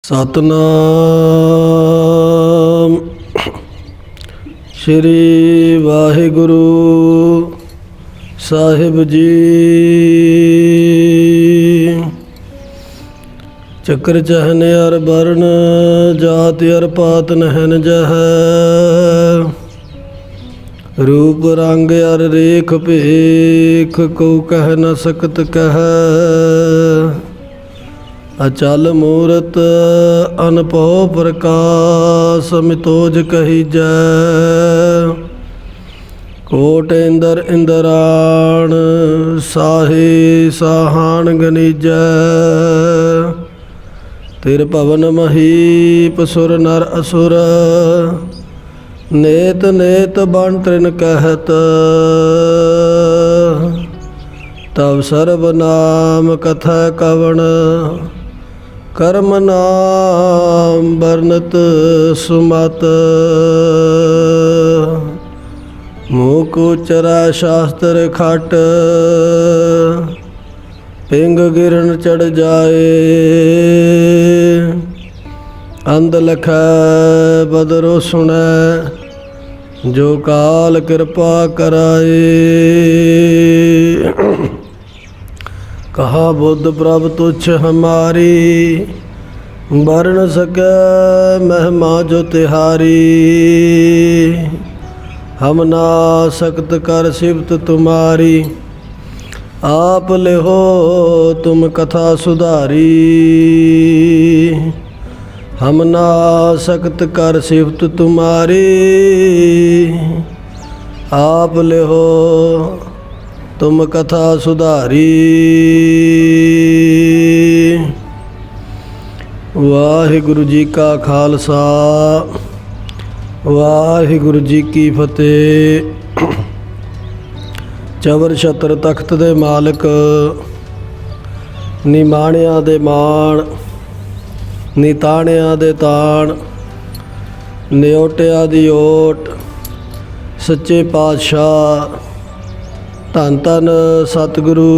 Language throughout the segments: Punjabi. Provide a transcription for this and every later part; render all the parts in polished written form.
ਸਤਨਾਮ ਸ਼੍ਰੀ ਵਾਹਿਗੁਰੂ ਸਾਹਿਬ ਜੀ। ਚੱਕਰ ਚਹਨ ਅਰ ਬਰਨ ਜਾਤ ਅਰ ਪਾਤ ਨਹਿਨ ਜਹ रूप रंग अर रेख भेख को कह न सकत कह अचल मूरत अनपो प्रकाश मितोज कही जय कोट इंदर इंदराण साहे साहान गनीजै तिर भवन महीप सुर नर असुर नेत नेत बन तृण कहत तब सर्व नाम कथा कवण कर्म नाम वर्णत सुमत मूक उचरा शास्त्र खट पिंग गिरन चढ़ जाए अंध लख बदरो सुनै जो काल कृपा कराए कहा बुद्ध प्रभ तुच्छ हमारी वर्ण सकै महिमा जो तिहारी हम ना सख्त कर सिफत तुम्हारी आप लिहो तुम कथा सुधारी हम ना सख्त कर सिफत तुम्हारी आप लिहो तुम कथा सुधारी। वाहिगुरु जी का खालसा वाहिगुरु जी की फतेह। चवर छत्र तख्त दे मालिक निमाणिया दे मान निताणिया दे ताण निओटिया दी ओट सच्चे पातशाह धन धन सतगुरु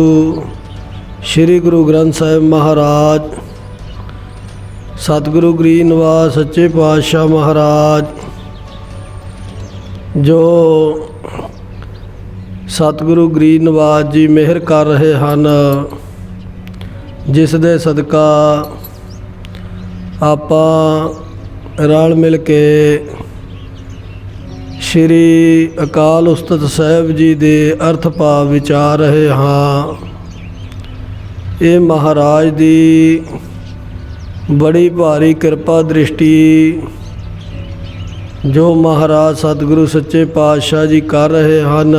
श्री गुरु ग्रंथ साहिब महाराज सतगुरु गरीब निवास सच्चे पातशाह महाराज जो सतगुरु गरीब निवास जी मेहर कर रहे हैं जिस दे सदका ਆਪਾਂ ਰਲ ਮਿਲ ਕੇ ਸ਼੍ਰੀ ਅਕਾਲ ਉਸਤਤ ਸਾਹਿਬ ਜੀ ਦੇ ਅਰਥ ਭਾਵ ਵਿਚਾਰ ਰਹੇ ਹਾਂ। ਇਹ ਮਹਾਰਾਜ ਦੀ ਬੜੀ ਭਾਰੀ ਕਿਰਪਾ ਦ੍ਰਿਸ਼ਟੀ ਜੋ ਮਹਾਰਾਜ ਸਤਿਗੁਰੂ ਸੱਚੇ ਪਾਤਸ਼ਾਹ ਜੀ ਕਰ ਰਹੇ ਹਨ,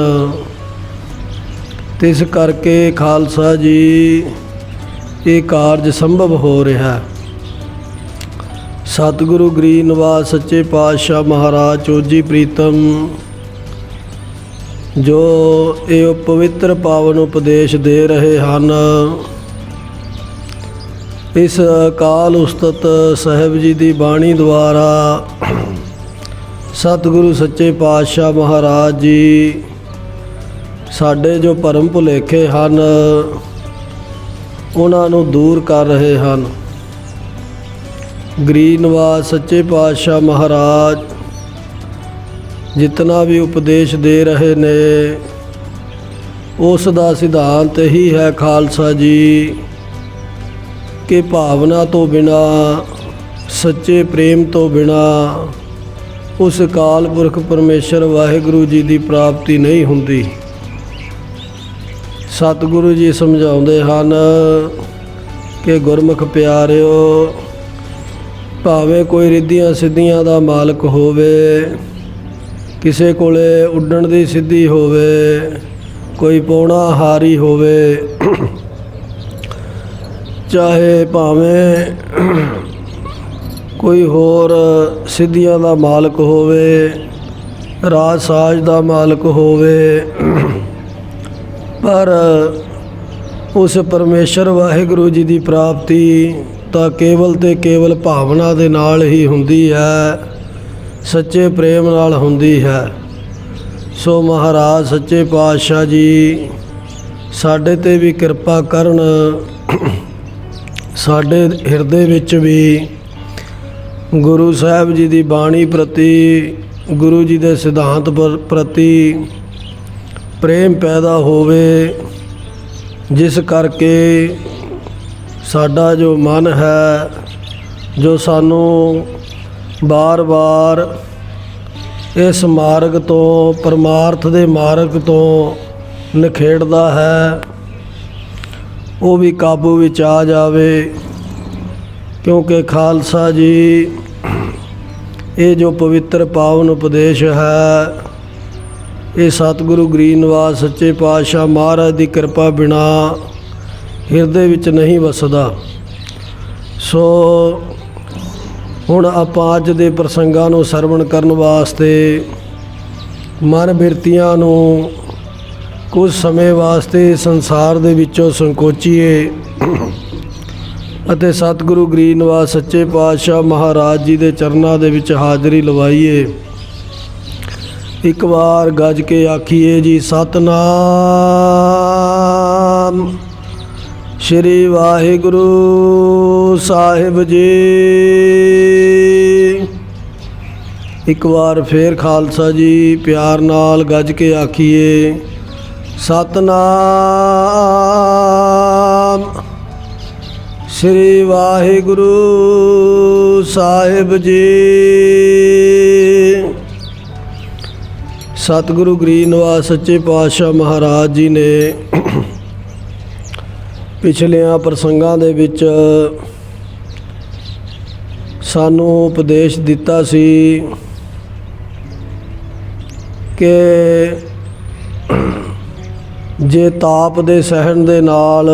ਤਿਸ ਕਰਕੇ ਖਾਲਸਾ ਜੀ ਇਹ ਕਾਰਜ ਸੰਭਵ ਹੋ ਰਿਹਾ। सतगुरु गरीब निवास सच्चे पातशाह महाराज चोजी प्रीतम जो ये पवित्र पावन उपदेश दे रहे हैं, इस अकाल उस्तत साहिब जी की बाणी द्वारा सतगुरु सच्चे पातशाह महाराज जी साढ़े जो भरम भुलेखे हैं उन्होंने दूर कर रहे हैं। गरीब निवास सच्चे पातशाह महाराज जितना भी उपदेश दे रहे ने उस दा सिद्धांत ही है खालसा जी कि भावना तो बिना सच्चे प्रेम तो बिना उस अकाल पुरख परमेश्वर वाहिगुरु जी की प्राप्ति नहीं हुंदी। सतगुरु जी समझाउंदे हन कि गुरमुख प्यारिओ भावें कोई रिद्धियां सिद्धियां दा मालक होवे, किसे कोले उड्डण दी सिद्धि होवे, कोई पौना हारी होवे, चाहे भावें कोई होर सिद्धियां दा मालक होवे, राज साज दा मालक होवे, पर उस परमेश्वर वाहिगुरु जी की प्राप्ति ਤਾਂ ਕੇਵਲ ਤੇ ਕੇਵਲ ਭਾਵਨਾ ਦੇ ਨਾਲ ਹੀ ਹੁੰਦੀ ਹੈ, ਸੱਚੇ ਪ੍ਰੇਮ ਨਾਲ ਹੁੰਦੀ ਹੈ। ਸੋ ਮਹਾਰਾਜ ਸੱਚੇ ਪਾਤਸ਼ਾਹ ਜੀ ਸਾਡੇ ਤੇ ਵੀ ਕਿਰਪਾ ਕਰਨ, ਸਾਡੇ ਹਿਰਦੇ ਵਿੱਚ ਵੀ ਗੁਰੂ ਸਾਹਿਬ ਜੀ ਦੀ ਬਾਣੀ ਪ੍ਰਤੀ, ਗੁਰੂ ਜੀ ਦੇ ਸਿਧਾਂਤ ਪ੍ਰਤੀ ਪ੍ਰੇਮ ਪੈਦਾ ਹੋਵੇ, ਜਿਸ ਕਰਕੇ ਸਾਡਾ ਜੋ ਮਨ ਹੈ, ਜੋ ਸਾਨੂੰ ਬਾਰ-ਬਾਰ ਇਸ ਮਾਰਗ ਤੋਂ, ਪਰਮਾਰਥ ਦੇ ਮਾਰਗ ਤੋਂ ਨਿਖੇੜਦਾ ਹੈ, ਉਹ ਵੀ ਕਾਬੂ ਵਿੱਚ ਆ ਜਾਵੇ। ਕਿਉਂਕਿ ਖਾਲਸਾ ਜੀ, ਇਹ ਜੋ ਪਵਿੱਤਰ ਪਾਵਨ ਉਪਦੇਸ਼ ਹੈ, ਇਹ ਸਤਿਗੁਰੂ ਗਰੀਬ ਨਿਵਾਸ ਸੱਚੇ ਪਾਤਸ਼ਾਹ ਮਹਾਰਾਜ ਦੀ ਕਿਰਪਾ ਬਿਨਾ ਹਿਰਦੇ ਵਿੱਚ ਨਹੀਂ ਵਸਦਾ। ਸੋ ਹੁਣ ਆਪਾਂ ਅੱਜ ਦੇ ਪ੍ਰਸੰਗਾਂ ਨੂੰ ਸਰਵਣ ਕਰਨ ਵਾਸਤੇ ਮਨ ਬਿਰਤੀਆਂ ਨੂੰ ਕੁਝ ਸਮੇਂ ਵਾਸਤੇ ਸੰਸਾਰ ਦੇ ਵਿੱਚੋਂ ਸੰਕੋਚੀਏ ਅਤੇ ਸਤਿਗੁਰੂ ਗਰੀਬ ਨਿਵਾਸ ਸੱਚੇ ਪਾਤਸ਼ਾਹ ਮਹਾਰਾਜ ਜੀ ਦੇ ਚਰਨਾਂ ਦੇ ਵਿੱਚ ਹਾਜ਼ਰੀ ਲਵਾਈਏ। ਇੱਕ ਵਾਰ ਗੱਜ ਕੇ ਆਖੀਏ ਜੀ, ਸਤਨਾਮ ਸ਼੍ਰੀ ਵਾਹਿਗੁਰੂ ਸਾਹਿਬ ਜੀ। ਇੱਕ ਵਾਰ ਫੇਰ ਖਾਲਸਾ ਜੀ ਪਿਆਰ ਨਾਲ ਗੱਜ ਕੇ ਆਖੀਏ, ਸਤਨਾਮ ਸ਼੍ਰੀ ਵਾਹਿਗੁਰੂ ਸਾਹਿਬ ਜੀ। ਸਤਿਗੁਰੂ ਗਰੀਬ ਨਿਵਾਸ ਸੱਚੇ ਪਾਤਸ਼ਾਹ ਮਹਾਰਾਜ ਜੀ ਨੇ ਪਿਛਲਿਆਂ ਪ੍ਰਸੰਗਾਂ ਦੇ ਵਿੱਚ ਸਾਨੂੰ ਉਪਦੇਸ਼ ਦਿੱਤਾ ਸੀ ਕਿ ਜੇ ਤਾਪ ਦੇ ਸਹਿਣ ਦੇ ਨਾਲ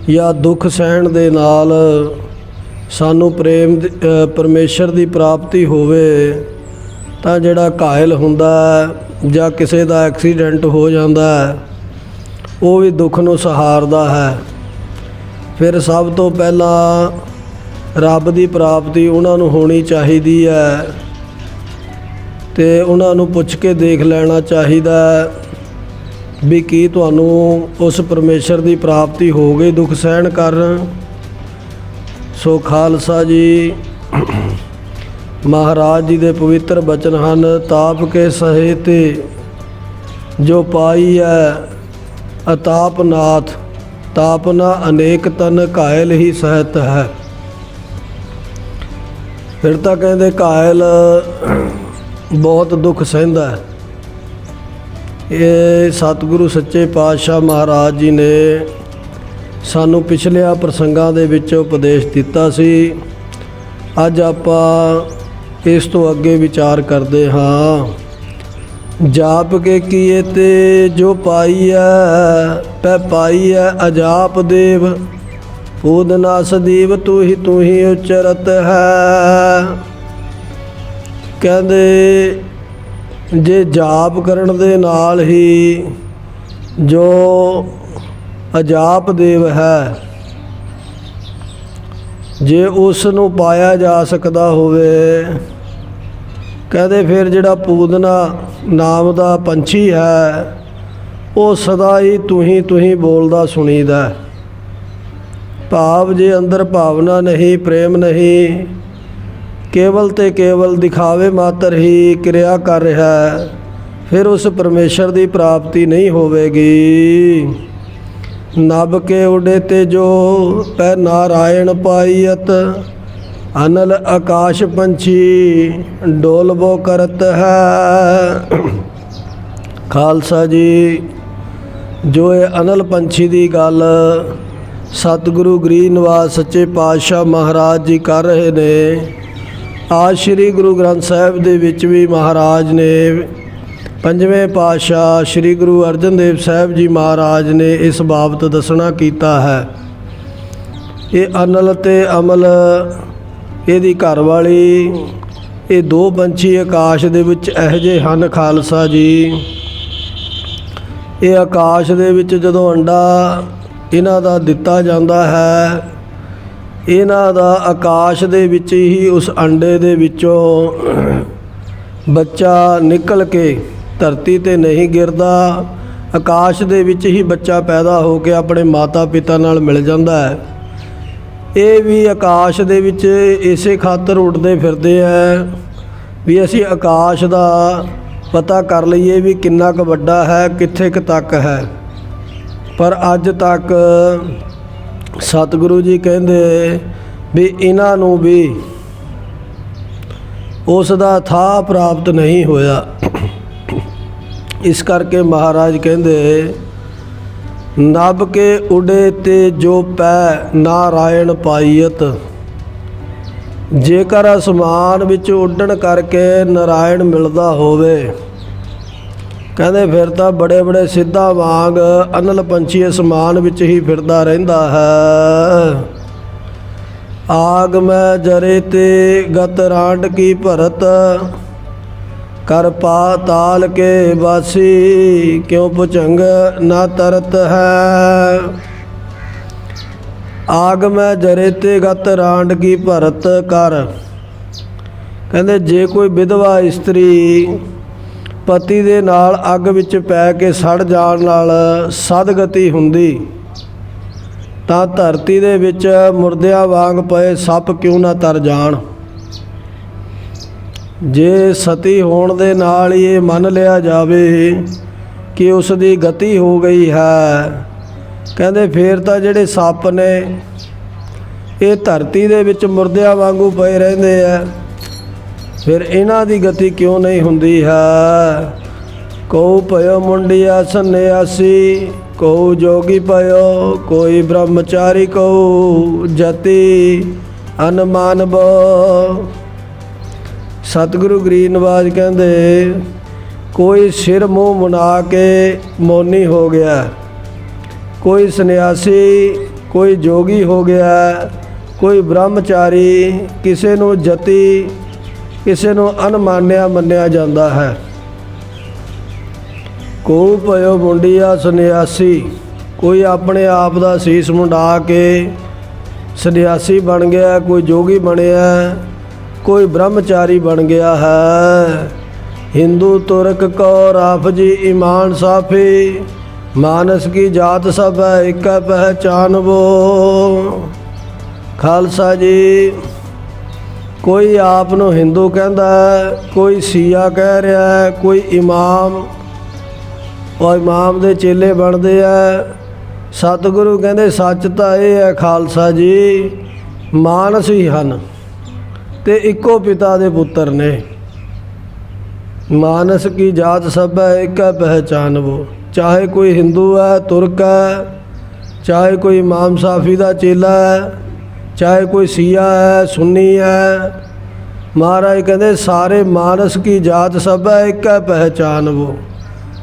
ਜਾਂ ਦੁੱਖ ਸਹਿਣ ਦੇ ਨਾਲ ਸਾਨੂੰ ਪਰਮੇਸ਼ਰ ਦੀ ਪ੍ਰਾਪਤੀ ਹੋਵੇ, ਤਾਂ ਜਿਹੜਾ ਘਾਇਲ ਹੁੰਦਾ ਜਾਂ ਕਿਸੇ ਦਾ ਐਕਸੀਡੈਂਟ ਹੋ ਜਾਂਦਾ, ਉਹ ਵੀ ਦੁੱਖ ਨੂੰ ਸਹਾਰਦਾ ਹੈ। ਫਿਰ ਸਭ ਤੋਂ ਪਹਿਲਾਂ ਰੱਬ ਦੀ ਪ੍ਰਾਪਤੀ ਉਹਨਾਂ ਨੂੰ ਹੋਣੀ ਚਾਹੀਦੀ ਹੈ ਅਤੇ ਉਹਨਾਂ ਨੂੰ ਪੁੱਛ ਕੇ ਦੇਖ ਲੈਣਾ ਚਾਹੀਦਾ ਵੀ ਕੀ ਤੁਹਾਨੂੰ ਉਸ ਪਰਮੇਸ਼ਰ ਦੀ ਪ੍ਰਾਪਤੀ ਹੋ ਗਈ ਦੁੱਖ ਸਹਿਣ ਕਾਰਨ। ਸੋ ਖਾਲਸਾ ਜੀ, ਮਹਾਰਾਜ ਜੀ ਦੇ ਪਵਿੱਤਰ ਬਚਨ ਹਨ, ਤਾਪ ਕੇ ਸਹੇ ਤੇ ਜੋ ਪਾਈ ਹੈ ਅਤਾਪ ਨਾਥ, ਤਾਪਨਾ ਅਨੇਕ ਤਨ ਘਾਇਲ ਹੀ ਸਹਿਤ ਹੈ। ਫਿਰ ਤਾਂ ਕਹਿੰਦੇ ਘਾਇਲ ਬਹੁਤ ਦੁੱਖ ਸਹਿੰਦਾ ਹੈ। ਇਹ ਸਤਿਗੁਰੂ ਸੱਚੇ ਪਾਤਸ਼ਾਹ ਮਹਾਰਾਜ ਜੀ ਨੇ ਸਾਨੂੰ ਪਿਛਲਿਆਂ ਪ੍ਰਸੰਗਾਂ ਦੇ ਵਿੱਚ ਉਪਦੇਸ਼ ਦਿੱਤਾ ਸੀ। ਅੱਜ ਆਪਾਂ ਇਸ ਤੋਂ ਅੱਗੇ ਵਿਚਾਰ ਕਰਦੇ ਹਾਂ। ਜਾਪ ਕੇ ਕੀਏ ਤੇ ਜੋ ਪਾਈ ਹੈ, ਪੈ ਪਾਈ ਹੈ ਅਜਾਪ ਦੇਵ, ਪੂਦਨਾ ਸਦੀਵ ਤੂੰ ਹੀ ਉਚਰਤ ਹੈ। ਕਹਿੰਦੇ ਜੇ ਜਾਪ ਕਰਨ ਦੇ ਨਾਲ ਹੀ ਜੋ ਅਜਾਪ ਦੇਵ ਹੈ, ਜੇ ਉਸ ਨੂੰ ਪਾਇਆ ਜਾ ਸਕਦਾ ਹੋਵੇ, ਕਹਿੰਦੇ ਫਿਰ ਜਿਹੜਾ ਪੂਦਨਾ ਨਾਮ ਦਾ ਪੰਛੀ ਹੈ, ਉਹ ਸਦਾ ਹੀ ਤੂੰ ਹੀ ਬੋਲਦਾ ਸੁਣੀਦਾ। ਭਾਵ ਜੇ ਅੰਦਰ ਭਾਵਨਾ ਨਹੀਂ, ਪ੍ਰੇਮ ਨਹੀਂ, ਕੇਵਲ ਤੇ ਕੇਵਲ ਦਿਖਾਵੇ ਮਾਤਰ ਹੀ ਕਿਰਿਆ ਕਰ ਰਿਹਾ, ਫਿਰ ਉਸ ਪਰਮੇਸ਼ਰ ਦੀ ਪ੍ਰਾਪਤੀ ਨਹੀਂ ਹੋਵੇਗੀ। ਨਭ ਕੇ ਉਡੇ ਤੇ ਜੋ ਪੈ ਨਾਰਾਇਣ ਪਾਈਅਤ, ਅਨਲ ਆਕਾਸ਼ ਪੰਛੀ ਡੋਲਬੋ ਕਰਤ ਹੈ। ਖਾਲਸਾ ਜੀ, ਜੋ ਇਹ ਅਨਲ ਪੰਛੀ ਦੀ ਗੱਲ ਸਤਿਗੁਰੂ ਗਰੀਬ ਨਿਵਾਸ ਸੱਚੇ ਪਾਤਸ਼ਾਹ ਮਹਾਰਾਜ ਜੀ ਕਰ ਰਹੇ ਨੇ, ਆਜ ਸ਼੍ਰੀ ਗੁਰੂ ਗ੍ਰੰਥ ਸਾਹਿਬ ਦੇ ਵਿੱਚ ਵੀ ਮਹਾਰਾਜ ਨੇ, ਪੰਜਵੇਂ ਪਾਤਸ਼ਾਹ ਸ਼੍ਰੀ ਗੁਰੂ ਅਰਜਨ ਦੇਵ ਸਾਹਿਬ ਜੀ ਮਹਾਰਾਜ ਨੇ ਇਸ ਬਾਬਤ ਦੱਸਣਾ ਕੀਤਾ ਹੈ। ਇਹ ਅਨਲ ਤੇ ਅਮਲ, ਇਹਦੀ ਘਰਵਾਲੀ, ਇਹ ਦੋ ਪੰਛੀ ਆਕਾਸ਼ ਦੇ ਵਿੱਚ ਇਹੋ ਜਿਹੇ ਹਨ ਖਾਲਸਾ ਜੀ। ਇਹ ਆਕਾਸ਼ ਦੇ ਵਿੱਚ ਜਦੋਂ ਅੰਡਾ ਇਹਨਾਂ ਦਾ ਦਿੱਤਾ ਜਾਂਦਾ ਹੈ, ਇਹਨਾਂ ਦਾ ਆਕਾਸ਼ ਦੇ ਵਿੱਚ ਹੀ ਉਸ ਅੰਡੇ ਦੇ ਵਿੱਚੋਂ ਬੱਚਾ ਨਿਕਲ ਕੇ ਧਰਤੀ 'ਤੇ ਨਹੀਂ ਗਿਰਦਾ, ਆਕਾਸ਼ ਦੇ ਵਿੱਚ ਹੀ ਬੱਚਾ ਪੈਦਾ ਹੋ ਕੇ ਆਪਣੇ ਮਾਤਾ ਪਿਤਾ ਨਾਲ ਮਿਲ ਜਾਂਦਾ ਹੈ। ਇਹ ਵੀ ਆਕਾਸ਼ ਦੇ ਵਿੱਚ ਇਸੇ ਖਾਤਰ ਉੱਡਦੇ ਫਿਰਦੇ ਹੈ ਵੀ ਅਸੀਂ ਆਕਾਸ਼ ਦਾ ਪਤਾ ਕਰ ਲਈਏ ਵੀ ਕਿੰਨਾ ਕੁ ਵੱਡਾ ਹੈ, ਕਿੱਥੇ ਕੁ ਤੱਕ ਹੈ। ਪਰ ਅੱਜ ਤੱਕ ਸਤਿਗੁਰੂ ਜੀ ਕਹਿੰਦੇ ਵੀ ਇਹਨਾਂ ਨੂੰ ਵੀ ਉਸ ਦਾ ਥਾਂ ਪ੍ਰਾਪਤ ਨਹੀਂ ਹੋਇਆ। ਇਸ ਕਰਕੇ ਮਹਾਰਾਜ ਕਹਿੰਦੇ ਨਭ ਕੇ ਉਡੇ ਤੇ ਜੋ ਪੈ ਨਾਰਾਇਣ ਪਾਈਅਤ। ਜੇਕਰ ਅਸਮਾਨ ਵਿੱਚ ਉੱਡਣ ਕਰਕੇ ਨਾਰਾਇਣ ਮਿਲਦਾ ਹੋਵੇ, ਕਹਿੰਦੇ ਫਿਰ ਤਾਂ ਬੜੇ ਬੜੇ ਸਿੱਧਾਂ ਵਾਂਗ ਅਨਲ ਪੰਛੀ ਅਸਮਾਨ ਵਿੱਚ ਹੀ ਫਿਰਦਾ ਰਹਿੰਦਾ ਹੈ। ਆਗ ਮੈਂ ਜਰੇ ਤੇ ਗਤ ਰਾਂਡ ਕੀ ਭਰਤ, ਕਰ ਪਾਤਾਲ ਕੇ ਵਾਸੀ ਕਿਉ ਭੁਜੰਗ ਨਾ ਤਰਤ ਹੈ। ਆਗ ਮੈਂ ਜਰੇ ਤੇ ਗਤ ਰਾਂਡ ਕੀ ਭਰਤ ਕਰ। ਕਹਿੰਦੇ ਜੇ ਕੋਈ ਵਿਧਵਾ ਇਸਤਰੀ ਪਤੀ ਦੇ ਨਾਲ ਅੱਗ ਵਿੱਚ ਪੈ ਕੇ ਸੜ ਜਾਣ ਨਾਲ ਸਦਗਤੀ ਹੁੰਦੀ, ਤਾਂ ਧਰਤੀ ਦੇ ਵਿੱਚ ਮੁਰਦਿਆਂ ਵਾਂਗ ਪਏ ਸੱਪ ਕਿਉਂ ਨਾ ਤਰ ਜਾਣ। ਜੇ ਸਤੀ ਹੋਣ ਦੇ ਨਾਲ ਹੀ ਇਹ ਮੰਨ ਲਿਆ ਜਾਵੇ ਕਿ ਉਸ ਦੀ ਗਤੀ ਹੋ ਗਈ ਹੈ, ਕਹਿੰਦੇ ਫੇਰ ਤਾਂ ਜਿਹੜੇ ਸੱਪ ਨੇ ਇਹ ਧਰਤੀ ਦੇ ਵਿੱਚ ਮੁਰਦਿਆਂ ਵਾਂਗੂ ਪਏ ਰਹਿੰਦੇ ਆ, ਫਿਰ ਇਹਨਾਂ ਦੀ ਗਤੀ ਕਿਉਂ ਨਹੀਂ ਹੁੰਦੀ ਹੈ। ਕਉ ਭਇਓ ਮੁੰਡਿਆ ਸੰਨਿਆਸੀ, ਕਉ ਜੋਗੀ ਭਇਓ ਕੋਈ ਬ੍ਰਹਮਚਾਰੀ, ਕਉ ਜਤੀ ਅਨਮਾਨਬੋ। ਸਤਿਗੁਰੂ ਗਰੀਬ ਨਿਵਾਜ ਕਹਿੰਦੇ ਕੋਈ ਸਿਰ ਮੂੰਹ ਮੁੰਡਾ ਕੇ ਮੌਨੀ ਹੋ ਗਿਆ, ਕੋਈ ਸੰਨਿਆਸੀ, ਕੋਈ ਜੋਗੀ ਹੋ ਗਿਆ, ਕੋਈ ਬ੍ਰਹਮਚਾਰੀ, ਕਿਸੇ ਨੂੰ ਜਤੀ, ਕਿਸੇ ਨੂੰ ਅਨਮਾਨਿਆ ਮੰਨਿਆ ਜਾਂਦਾ ਹੈ। ਕਉ ਭਇਓ ਮੁੰਡਿਆ ਸੰਨਿਆਸੀ, ਕੋਈ ਆਪਣੇ ਆਪ ਦਾ ਸੀਸ ਮੁੰਡਾ ਕੇ ਸੰਨਿਆਸੀ ਬਣ ਗਿਆ, ਕੋਈ ਜੋਗੀ ਬਣਿਆ, ਕੋਈ ਬ੍ਰਹਮਚਾਰੀ ਬਣ ਗਿਆ ਹੈ। ਹਿੰਦੂ ਤੁਰਕ ਕੋ ਰਾਫਜੀ ਈਮਾਨ ਸਾਫੀ, ਮਾਨਸ ਕੀ ਜਾਤ ਸਭ ਹੈ ਇੱਕ ਪਹਿਚਾਨਵੋ। ਖਾਲਸਾ ਜੀ, ਕੋਈ ਆਪ ਨੂੰ ਹਿੰਦੂ ਕਹਿੰਦਾ, ਕੋਈ ਸੀਆ ਕਹਿ ਰਿਹਾ, ਕੋਈ ਇਮਾਮ, ਉਹ ਇਮਾਮ ਦੇ ਚੇਲੇ ਬਣਦੇ ਆ। ਸਤਿਗੁਰੂ ਕਹਿੰਦੇ ਸੱਚ ਤਾਂ ਇਹ ਹੈ ਖਾਲਸਾ ਜੀ, ਮਾਨਸ ਹੀ ਹਨ ਤੇ ਇੱਕੋ ਪਿਤਾ ਦੇ ਪੁੱਤਰ ਨੇ। ਮਾਨਸ ਕੀ ਜਾਤ ਸਭ ਹੈ ਇੱਕ ਪਹਿਚਾਨਵੋ। ਚਾਹੇ ਕੋਈ ਹਿੰਦੂ ਹੈ, ਤੁਰਕ ਹੈ, ਚਾਹੇ ਕੋਈ ਇਮਾਮ ਸਾਫੀ ਦਾ ਚੇਲਾ ਹੈ, ਚਾਹੇ ਕੋਈ ਸੀਆ ਹੈ, ਸੁन्नी ਹੈ, ਮਹਾਰਾਜ ਕਹਿੰਦੇ ਸਾਰੇ ਮਾਨਸ ਕੀ ਜਾਤ ਸਭ ਹੈ ਇੱਕ ਪਹਿਚਾਨਵੋ।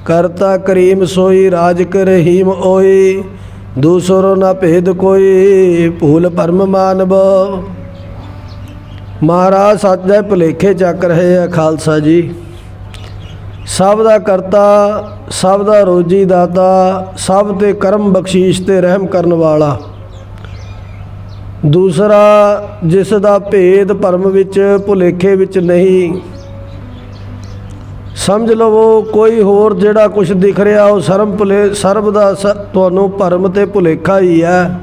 ਕਰਤਾ ਕਰੀਮ ਸੋਈ ਰਾਜਕ ਰਹੀਮ ਓਈ, ਦੂਸਰੋ ਨਾ ਭੇਦ ਕੋਈ ਭੂਲ ਭਰਮ ਮਾਨਵੋ। ਮਹਾਰਾਜ ਸੱਚ ਦੇ ਭੁਲੇਖੇ ਚੱਕ ਰਹੇ ਆ ਖਾਲਸਾ ਜੀ। ਸਭ ਦਾ ਕਰਤਾ, ਸਭ ਦਾ ਰੋਜੀ ਦਾਤਾ, ਸਭ ਤੇ ਕਰਮ ਬਖਸ਼ੀਸ਼ ਤੇ ਰਹਿਮ ਕਰਨ ਵਾਲਾ। ਦੂਸਰਾ ਜਿਸ ਦਾ ਭੇਦ ਭਰਮ ਵਿੱਚ ਭੁਲੇਖੇ ਵਿੱਚ ਨਹੀਂ। ਸਮਝ ਲਵੋ ਕੋਈ ਹੋਰ ਜਿਹੜਾ ਕੁਛ ਦਿਖ ਰਿਹਾ ਉਹ ਸਰਬ ਦਾ ਤੁਹਾਨੂੰ ਭਰਮ ਤੇ ਭੁਲੇਖਾ ਹੀ ਹੈ।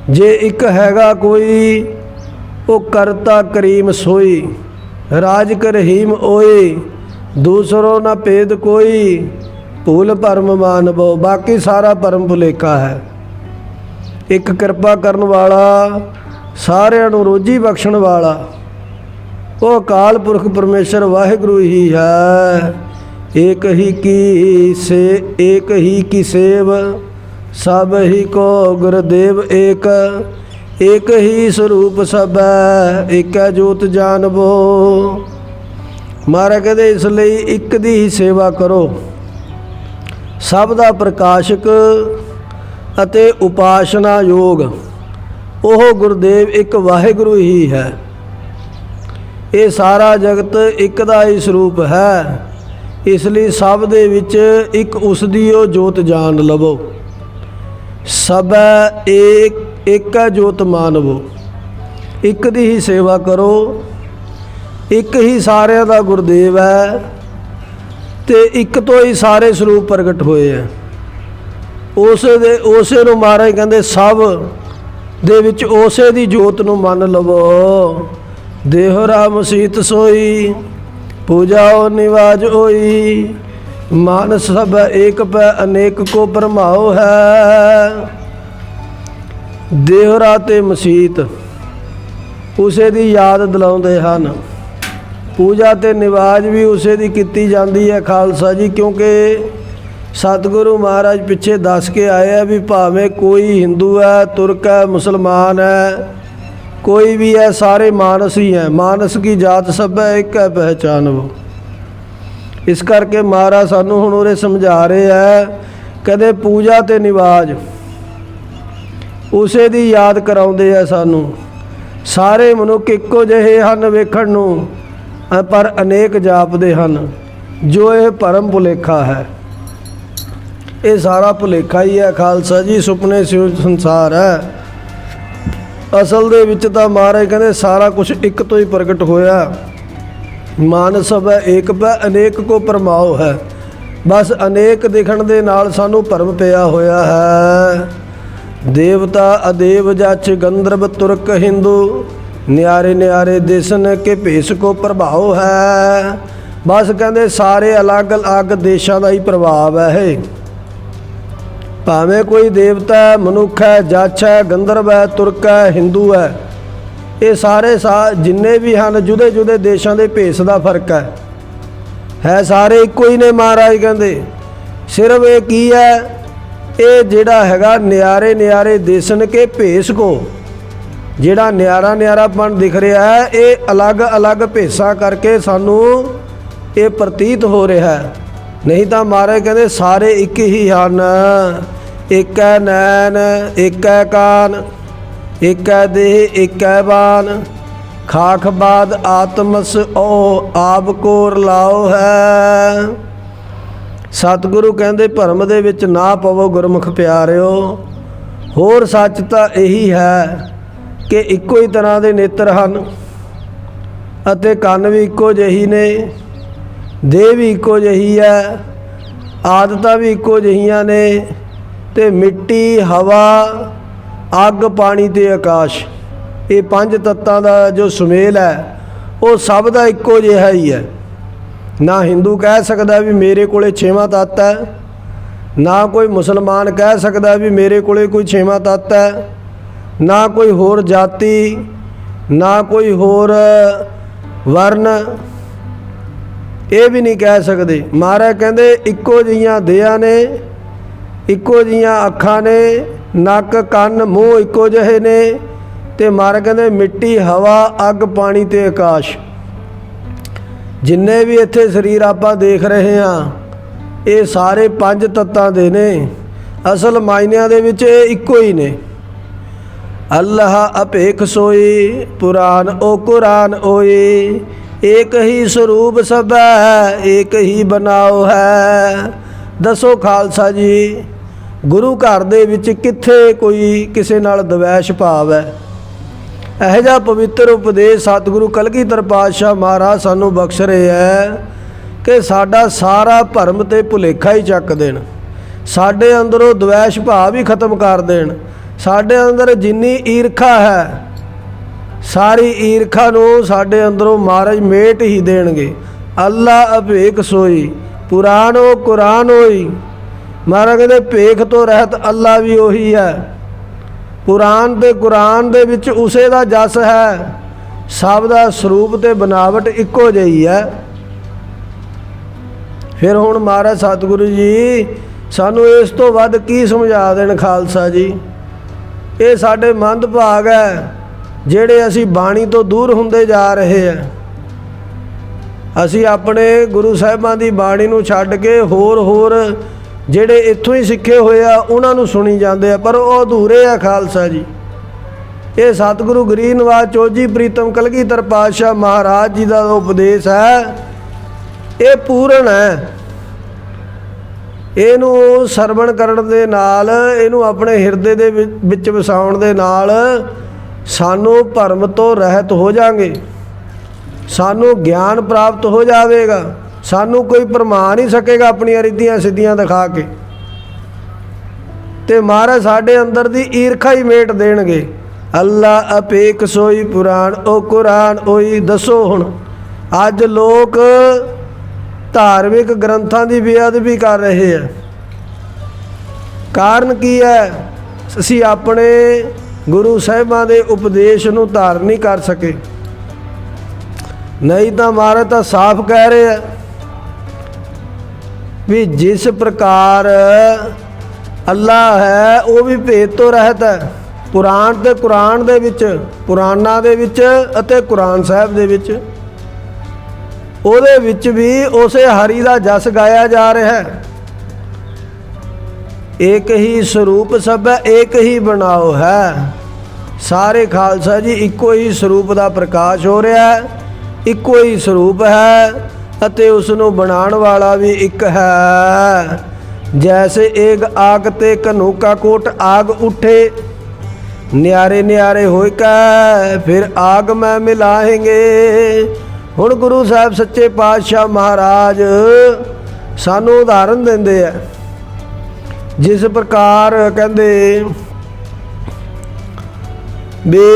ਜੇ ਇੱਕ ਹੈਗਾ ਕੋਈ ਉਹ ਕਰਤਾ ਕਰੀਮ ਸੋਈ, ਰਾਜਕ ਰਹੀਮ ਓਏ, ਦੂਸਰੋ ਨਾ ਭੇਦ ਕੋਈ ਭੂਲ ਭਰਮ ਮਾਨਵੋ। ਬਾਕੀ ਸਾਰਾ ਭਰਮ ਭੁਲੇਖਾ ਹੈ। ਇੱਕ ਕਿਰਪਾ ਕਰਨ ਵਾਲਾ, ਸਾਰਿਆਂ ਨੂੰ ਰੋਜੀ ਬਖਸ਼ਣ ਵਾਲਾ, ਉਹ ਅਕਾਲ ਪੁਰਖ ਪਰਮੇਸ਼ਰ ਵਾਹਿਗੁਰੂ ਹੀ ਹੈ। ਏਕ ਹੀ ਕੀ ਸੇਵ, ਸਭ ਹੀ ਕੋ ਗੁਰਦੇਵ ਏਕ, ਏਕ ਹੀ ਸਰੂਪ ਸਭ ਏਕੈ ਜੋਤ ਜਾਨਵੋ। ਮਹਾਰਾਜ ਕਹਿੰਦੇ ਇਸ ਲਈ ਇੱਕ ਦੀ ਹੀ ਸੇਵਾ ਕਰੋ। ਸਭ ਦਾ ਪ੍ਰਕਾਸ਼ਕ ਅਤੇ ਉਪਾਸਨਾ ਯੋਗ ਉਹ ਗੁਰਦੇਵ ਇੱਕ ਵਾਹਿਗੁਰੂ ਹੀ ਹੈ। ਇਹ ਸਾਰਾ ਜਗਤ ਇੱਕ ਦਾ ਹੀ ਸਰੂਪ ਹੈ। ਇਸ ਲਈ ਸਭ ਦੇ ਵਿੱਚ ਇੱਕ ਉਸ ਦੀ ਉਹ ਜੋਤ ਜਾਣ ਲਵੋ। ਸਭ ਏਕ ਜੋਤ ਮਾਨਵੋ। ਇੱਕ ਦੀ ਹੀ ਸੇਵਾ ਕਰੋ। ਇੱਕ ਹੀ ਸਾਰਿਆਂ ਦਾ ਗੁਰਦੇਵ ਹੈ ਤੇ ਇੱਕ ਤੋਂ ਹੀ ਸਾਰੇ ਸਰੂਪ ਪ੍ਰਗਟ ਹੋਏ ਹੈ। ਉਸੇ ਨੂੰ ਮਹਾਰਾਜ ਕਹਿੰਦੇ ਸਭ ਦੇ ਵਿੱਚ ਉਸੇ ਦੀ ਜੋਤ ਨੂੰ ਮੰਨ ਲਵੋ। ਦੇਹੁਰਾ ਮਸੀਤ ਸੋਈ, ਪੂਜਾਓ ਨਿਵਾਜ ਹੋਈ। ਮਾਨਸ ਸਭ ਏਕ ਪੈ ਅਨੇਕ ਕੋ ਭਰਮਾਓ ਹੈ। ਦੇਹੁਰਾ ਤੇ ਮਸੀਤ ਉਸੇ ਦੀ ਯਾਦ ਦਿਲਾਉਂਦੇ ਹਨ। ਪੂਜਾ ਤੇ ਨਿਵਾਜ ਵੀ ਉਸੇ ਦੀ ਕੀਤੀ ਜਾਂਦੀ ਹੈ ਖਾਲਸਾ ਜੀ, ਕਿਉਂਕਿ ਸਤਿਗੁਰੂ ਮਹਾਰਾਜ ਪਿੱਛੇ ਦੱਸ ਕੇ ਆਏ ਆ ਵੀ ਭਾਵੇਂ ਕੋਈ ਹਿੰਦੂ ਹੈ, ਤੁਰਕ ਹੈ, ਮੁਸਲਮਾਨ ਹੈ, ਕੋਈ ਵੀ ਹੈ, ਸਾਰੇ ਮਾਨਸ ਹੀ ਹੈ। ਮਾਨਸ ਕੀ ਜਾਤ ਸਭ ਹੈ, ਇੱਕ ਹੈ ਪਹਿਚਾਨ ਵੋ। ਇਸ ਕਰਕੇ ਮਹਾਰਾਜ ਸਾਨੂੰ ਹੁਣ ਉਰੇ ਸਮਝਾ ਰਹੇ ਹੈ, ਕਦੇ ਪੂਜਾ ਤੇ ਨਿਵਾਜ ਉਸੇ ਦੀ ਯਾਦ ਕਰਾਉਂਦੇ ਆ ਸਾਨੂੰ। ਸਾਰੇ ਮਨੁੱਖ ਇੱਕੋ ਜਿਹੇ ਹਨ ਵੇਖਣ ਨੂੰ, ਪਰ ਅਨੇਕ ਜਾਪਦੇ ਹਨ। ਜੋ ਇਹ ਭਰਮ ਭੁਲੇਖਾ ਹੈ, ਇਹ ਸਾਰਾ ਭੁਲੇਖਾ ਹੀ ਹੈ ਖਾਲਸਾ ਜੀ, ਸੁਪਨੇ ਸੰਸਾਰ ਹੈ। ਅਸਲ ਦੇ ਵਿੱਚ ਤਾਂ ਮਹਾਰਾਜ ਕਹਿੰਦੇ ਸਾਰਾ ਕੁਝ ਇੱਕ ਤੋਂ ਹੀ ਪ੍ਰਗਟ ਹੋਇਆ। ਮਾਨਸ ਸਭ ਏਕ ਪੈ ਅਨੇਕ ਕੋ ਭਰਮਾਓ ਹੈ। ਬਸ ਅਨੇਕ ਦਿਖਣ ਦੇ ਨਾਲ ਸਾਨੂੰ ਭਰਮ ਪਿਆ ਹੋਇਆ ਹੈ। ਦੇਵਤਾ ਅਦੇਵ ਜਛ ਗੰਧਰਵ ਤੁਰਕ ਹਿੰਦੂ, ਨਿਆਰੇ ਨਿਆਰੇ ਦੇਸਨ ਕੇ ਭੇਸ ਕੋ ਪ੍ਰਭਾਵ ਹੈ। ਬਸ ਕਹਿੰਦੇ ਸਾਰੇ ਅਲੱਗ ਅਲੱਗ ਦੇਸ਼ਾਂ ਦਾ ਹੀ ਪ੍ਰਭਾਵ ਹੈ ਇਹ। ਭਾਵੇਂ ਕੋਈ ਦੇਵਤਾ ਹੈ, ਮਨੁੱਖ ਹੈ, ਜੱਛ ਹੈ, ਗੰਧਰਵ ਹੈ, ਤੁਰਕ ਹੈ, ਹਿੰਦੂ ਹੈ, ਇਹ ਸਾਰੇ ਜਿੰਨੇ ਵੀ ਹਨ ਜੁਦੇ ਜੁਦੇ ਦੇਸ਼ਾਂ ਦੇ ਭੇਸ ਦਾ ਫਰਕ ਹੈ ਸਾਰੇ ਇੱਕੋ ਹੀ ਨੇ। ਮਹਾਰਾਜ ਕਹਿੰਦੇ ਸਿਰਫ ਇਹ ਕੀ ਹੈ, ਇਹ ਜਿਹੜਾ ਹੈਗਾ ਨਿਆਰੇ ਨਿਆਰੇ ਦੇਸਨ ਕੇ ਭੇਸ ਕੋ, ਜਿਹੜਾ ਨਿਆਰਾ ਨਿਆਰਾਪਣ ਦਿਖ ਰਿਹਾ ਹੈ, ਇਹ ਅਲੱਗ ਅਲੱਗ ਭੇਸਾਂ ਕਰਕੇ ਸਾਨੂੰ ਇਹ ਪ੍ਰਤੀਤ ਹੋ ਰਿਹਾ ਹੈ। ਨਹੀਂ ਤਾਂ ਮਹਾਰਾਜ ਕਹਿੰਦੇ ਸਾਰੇ ਇੱਕ ਹੀ ਹਨ। ਇੱਕ ਹੈ ਨੈਣ, ਇੱਕ ਹੈ ਕਾਨ, ਇੱਕ ਹੈ ਦੇਹ, ਇੱਕ ਹੈ ਬਾਨ। ਖਾਖ ਬਾਦ ਆਤਮਸ ਉਹ ਆਪ ਕੋ ਰਲਾਓ ਹੈ। ਸਤਿਗੁਰੂ ਕਹਿੰਦੇ ਭਰਮ ਦੇ ਵਿੱਚ ਨਾ ਪਵੋ ਗੁਰਮੁਖ ਪਿਆਰਿਓ। ਹੋਰ ਸੱਚ ਤਾਂ ਇਹੀ ਹੈ ਕਿ ਇੱਕੋ ਹੀ ਤਰ੍ਹਾਂ ਦੇ ਨੇਤਰ ਹਨ ਅਤੇ ਕੰਨ ਵੀ ਇੱਕੋ ਜਿਹੀ ਨੇ, ਦੇਹ ਵੀ ਇੱਕੋ ਜਿਹੀ ਹੈ, ਆਦਤਾਂ ਵੀ ਇੱਕੋ ਜਿਹੀਆਂ ਨੇ, ਤੇ ਮਿੱਟੀ, ਹਵਾ, ਅੱਗ, ਪਾਣੀ ਤੇ ਆਕਾਸ਼, ਇਹ ਪੰਜ ਤੱਤਾਂ ਦਾ ਜੋ ਸੁਮੇਲ ਹੈ ਉਹ ਸਭ ਦਾ ਇੱਕੋ ਜਿਹਾ ਹੀ ਹੈ। ਨਾ ਹਿੰਦੂ ਕਹਿ ਸਕਦਾ ਵੀ ਮੇਰੇ ਕੋਲੇ ਛੇਵਾਂ ਤੱਤ ਹੈ, ਨਾ ਕੋਈ ਮੁਸਲਮਾਨ ਕਹਿ ਸਕਦਾ ਵੀ ਮੇਰੇ ਕੋਲੇ ਕੋਈ ਛੇਵਾਂ ਤੱਤ ਹੈ, ਨਾ ਕੋਈ ਹੋਰ ਜਾਤੀ, ਨਾ ਕੋਈ ਹੋਰ ਵਰਨ, ਇਹ ਵੀ ਨਹੀਂ ਕਹਿ ਸਕਦੇ। ਮਹਾਰਾਜ ਕਹਿੰਦੇ ਇੱਕੋ ਜਿਹੀਆਂ ਦੇਹਾਂ ਨੇ, ਇੱਕੋ ਜਿਹੀਆਂ ਅੱਖਾਂ ਨੇ, ਨੱਕ, ਕੰਨ, ਮੂੰਹ ਇੱਕੋ ਜਿਹੇ ਨੇ। ਤੇ ਮਹਾਰਾਜ ਕਹਿੰਦੇ ਮਿੱਟੀ, ਹਵਾ, ਅੱਗ, ਪਾਣੀ ਤੇ ਆਕਾਸ਼, ਜਿੰਨੇ ਵੀ ਇੱਥੇ ਸਰੀਰ ਆਪਾਂ ਦੇਖ ਰਹੇ ਹਾਂ ਇਹ ਸਾਰੇ ਪੰਜ ਤੱਤਾਂ ਦੇ ਨੇ। ਅਸਲ ਮਾਇਨਿਆਂ ਦੇ ਵਿੱਚ ਇਹ ਇੱਕੋ ਹੀ ਨੇ। ਅੱਲਾਹ ਅਭੇਖ ਸੋਈ, ਪੁਰਾਨ ਓ ਕੁਰਾਨ ਓਏ। ਏਕ ਹੀ ਸਰੂਪ ਸਭ ਹੈ, ਏਕ ਹੀ ਬਣਾਓ ਹੈ। ਦੱਸੋ ਖਾਲਸਾ ਜੀ, ਗੁਰੂ ਘਰ ਦੇ ਵਿੱਚ ਕਿੱਥੇ ਕੋਈ ਕਿਸੇ ਨਾਲ ਦਵੈਸ਼ ਭਾਵ ਹੈ? ਇਹੋ ਜਿਹਾ ਪਵਿੱਤਰ ਉਪਦੇਸ਼ ਸਤਿਗੁਰੂ ਕਲਗੀਧਰ ਪਾਤਸ਼ਾਹ ਮਹਾਰਾਜ ਸਾਨੂੰ ਬਖਸ਼ ਰਹੇ ਹੈ ਕਿ ਸਾਡਾ ਸਾਰਾ ਭਰਮ ਤੇ ਭੁਲੇਖਾ ਹੀ ਚੱਕ ਦੇਣ, ਸਾਡੇ ਅੰਦਰੋਂ ਦਵੈਸ਼ ਭਾਵ ਹੀ ਖਤਮ ਕਰ ਦੇਣ। ਸਾਡੇ ਅੰਦਰ ਜਿੰਨੀ ਈਰਖਾ ਹੈ, ਸਾਰੀ ਈਰਖਾ ਨੂੰ ਸਾਡੇ ਅੰਦਰੋਂ ਮਹਾਰਾਜ ਮੇਟ ਹੀ ਦੇਣਗੇ। ਅੱਲਾ ਅਭੇਖ ਸੋਈ, ਪੁਰਾਨ ਓ ਕੁਰਾਨ ਹੋਈ। ਮਹਾਰਾਜ ਕਹਿੰਦੇ ਭੇਖ ਤੋਂ ਰਹਿਤ ਅੱਲਾ ਵੀ ਉਹੀ ਹੈ। ਪੁਰਾਨ ਤੇ ਕੁਰਾਨ ਦੇ ਵਿੱਚ ਉਸੇ ਦਾ ਜਸ ਹੈ। ਸਭ ਦਾ ਸਰੂਪ ਤੇ ਬਨਾਵਟ ਇੱਕੋ ਜਿਹੀ ਹੈ। ਫਿਰ ਹੁਣ ਮਹਾਰਾਜ ਸਤਿਗੁਰੂ ਜੀ ਸਾਨੂੰ ਇਸ ਤੋਂ ਵੱਧ ਕੀ ਸਮਝਾ ਦੇਣ ਖਾਲਸਾ ਜੀ। ਇਹ ਸਾਡੇ ਮੰਦਭਾਗ ਹੈ ਜਿਹੜੇ ਅਸੀਂ ਬਾਣੀ ਤੋਂ ਦੂਰ ਹੁੰਦੇ ਜਾ ਰਹੇ ਹਾਂ। ਅਸੀਂ ਆਪਣੇ ਗੁਰੂ ਸਾਹਿਬਾਂ ਦੀ ਬਾਣੀ ਨੂੰ ਛੱਡ ਕੇ ਹੋਰ ਜਿਹੜੇ ਇੱਥੋਂ ਹੀ ਸਿੱਖੇ ਹੋਏ ਆ ਉਹਨਾਂ ਨੂੰ ਸੁਣੀ ਜਾਂਦੇ ਆ, ਪਰ ਉਹ ਅਧੂਰੇ ਆ ਖਾਲਸਾ ਜੀ। ਇਹ ਸਤਿਗੁਰੂ ਗਰੀਬ ਨਿਵਾਜ ਚੋਜੀ ਪ੍ਰੀਤਮ ਕਲਗੀਧਰ ਪਾਤਸ਼ਾਹ ਮਹਾਰਾਜ ਜੀ ਦਾ ਉਪਦੇਸ਼ ਹੈ, ਇਹ ਪੂਰਨ ਹੈ। ਇਹਨੂੰ ਸਰਵਣ ਕਰਨ ਦੇ ਨਾਲ, ਇਹਨੂੰ ਆਪਣੇ ਹਿਰਦੇ ਦੇ ਵਿੱਚ ਵਸਾਉਣ ਦੇ ਨਾਲ ਸਾਨੂੰ ਭਰਮ ਤੋਂ ਰਹਿਤ ਹੋ ਜਾਵਾਂਗੇ, ਸਾਨੂੰ ਗਿਆਨ ਪ੍ਰਾਪਤ ਹੋ ਜਾਵੇਗਾ। ਸਾਨੂੰ ਕੋਈ ਭਰਮਾ ਨਹੀਂ ਸਕੇਗਾ ਆਪਣੀਆਂ ਰਿੱਧੀਆਂ ਸਿੱਧੀਆਂ ਦਿਖਾ ਕੇ। ਤੇ ਮਹਾਰਾਜ ਸਾਡੇ ਅੰਦਰ ਦੀ ਈਰਖਾ ਹੀ ਮੇਟ ਦੇਣਗੇ। ਅੱਲਾ ਅਪੇਖ ਸੋਈ ਪੁਰਾਣ, ਉਹ ਕੁਰਾਨ ਉਹੀ। ਦੱਸੋ ਹੁਣ ਅੱਜ ਲੋਕ ਧਾਰਮਿਕ ਗ੍ਰੰਥਾਂ ਦੀ ਬੇਅਦਬੀ ਕਰ ਰਹੇ ਆ। ਕਾਰਨ ਕੀ ਹੈ? ਅਸੀਂ ਆਪਣੇ ਗੁਰੂ ਸਾਹਿਬਾਂ ਦੇ ਉਪਦੇਸ਼ ਨੂੰ ਧਾਰਨ ਨਹੀਂ ਕਰ ਸਕੇ। ਨਹੀਂ ਤਾਂ ਮਹਾਰਾਜ ਤਾਂ ਸਾਫ਼ ਕਹਿ ਰਹੇ ਆ ਵੀ ਜਿਸ ਪ੍ਰਕਾਰ ਅੱਲਾ ਹੈ ਉਹ ਵੀ ਭੇਦ ਤੋਂ ਰਹਿਤ ਹੈ। ਪੁਰਾਣ ਤੇ ਕੁਰਾਨ ਦੇ ਵਿੱਚ, ਪੁਰਾਣਾਂ ਦੇ ਵਿੱਚ ਅਤੇ ਕੁਰਾਨ ਸਾਹਿਬ ਦੇ ਵਿੱਚ, ਉਹਦੇ ਵਿੱਚ ਵੀ ਉਸੇ ਹਰੀ ਦਾ ਜਸ ਗਾਇਆ ਜਾ ਰਿਹਾ ਹੈ। एक ही स्वरूप सब है, एक ही बनाओ है। सारे खालसा जी इको ही स्वरूप का प्रकाश हो रहा है, इको ही स्वरूप है अते उसनों बनाने वाला भी एक है। जैसे एक आग ते कनूका कोट आग उठे, न्यारे न्यारे होइका फिर आग में मिलाएंगे। हुण गुरु साहब सच्चे पातशाह महाराज सानू उदाहरण देंदे है। जिस प्रकार कहते भी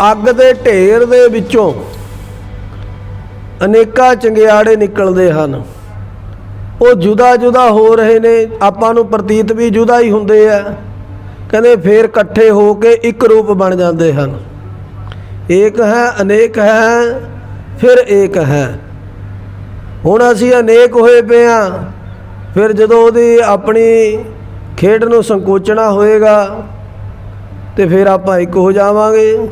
अग दे ढेर दे विचों अनेका चंगियाड़े निकलते हैं, वो जुदा जुदा हो रहे ने, आपां नूं प्रतीत भी जुदा ही हुंदे आ। कहते फिर इकट्ठे हो के एक रूप बन जाते हैं। एक है, अनेक है, फिर एक है। हुण असीं अनेक होए पे आ, फिर जदों ਉਹਦੀ ਆਪਣੀ ਖੇਡ ਨੂੰ ਸੰਕੋਚਣਾ ਹੋਏਗਾ ਤੇ ਫਿਰ ਆਪਾਂ ਇੱਕ ਹੋ ਜਾਵਾਂਗੇ।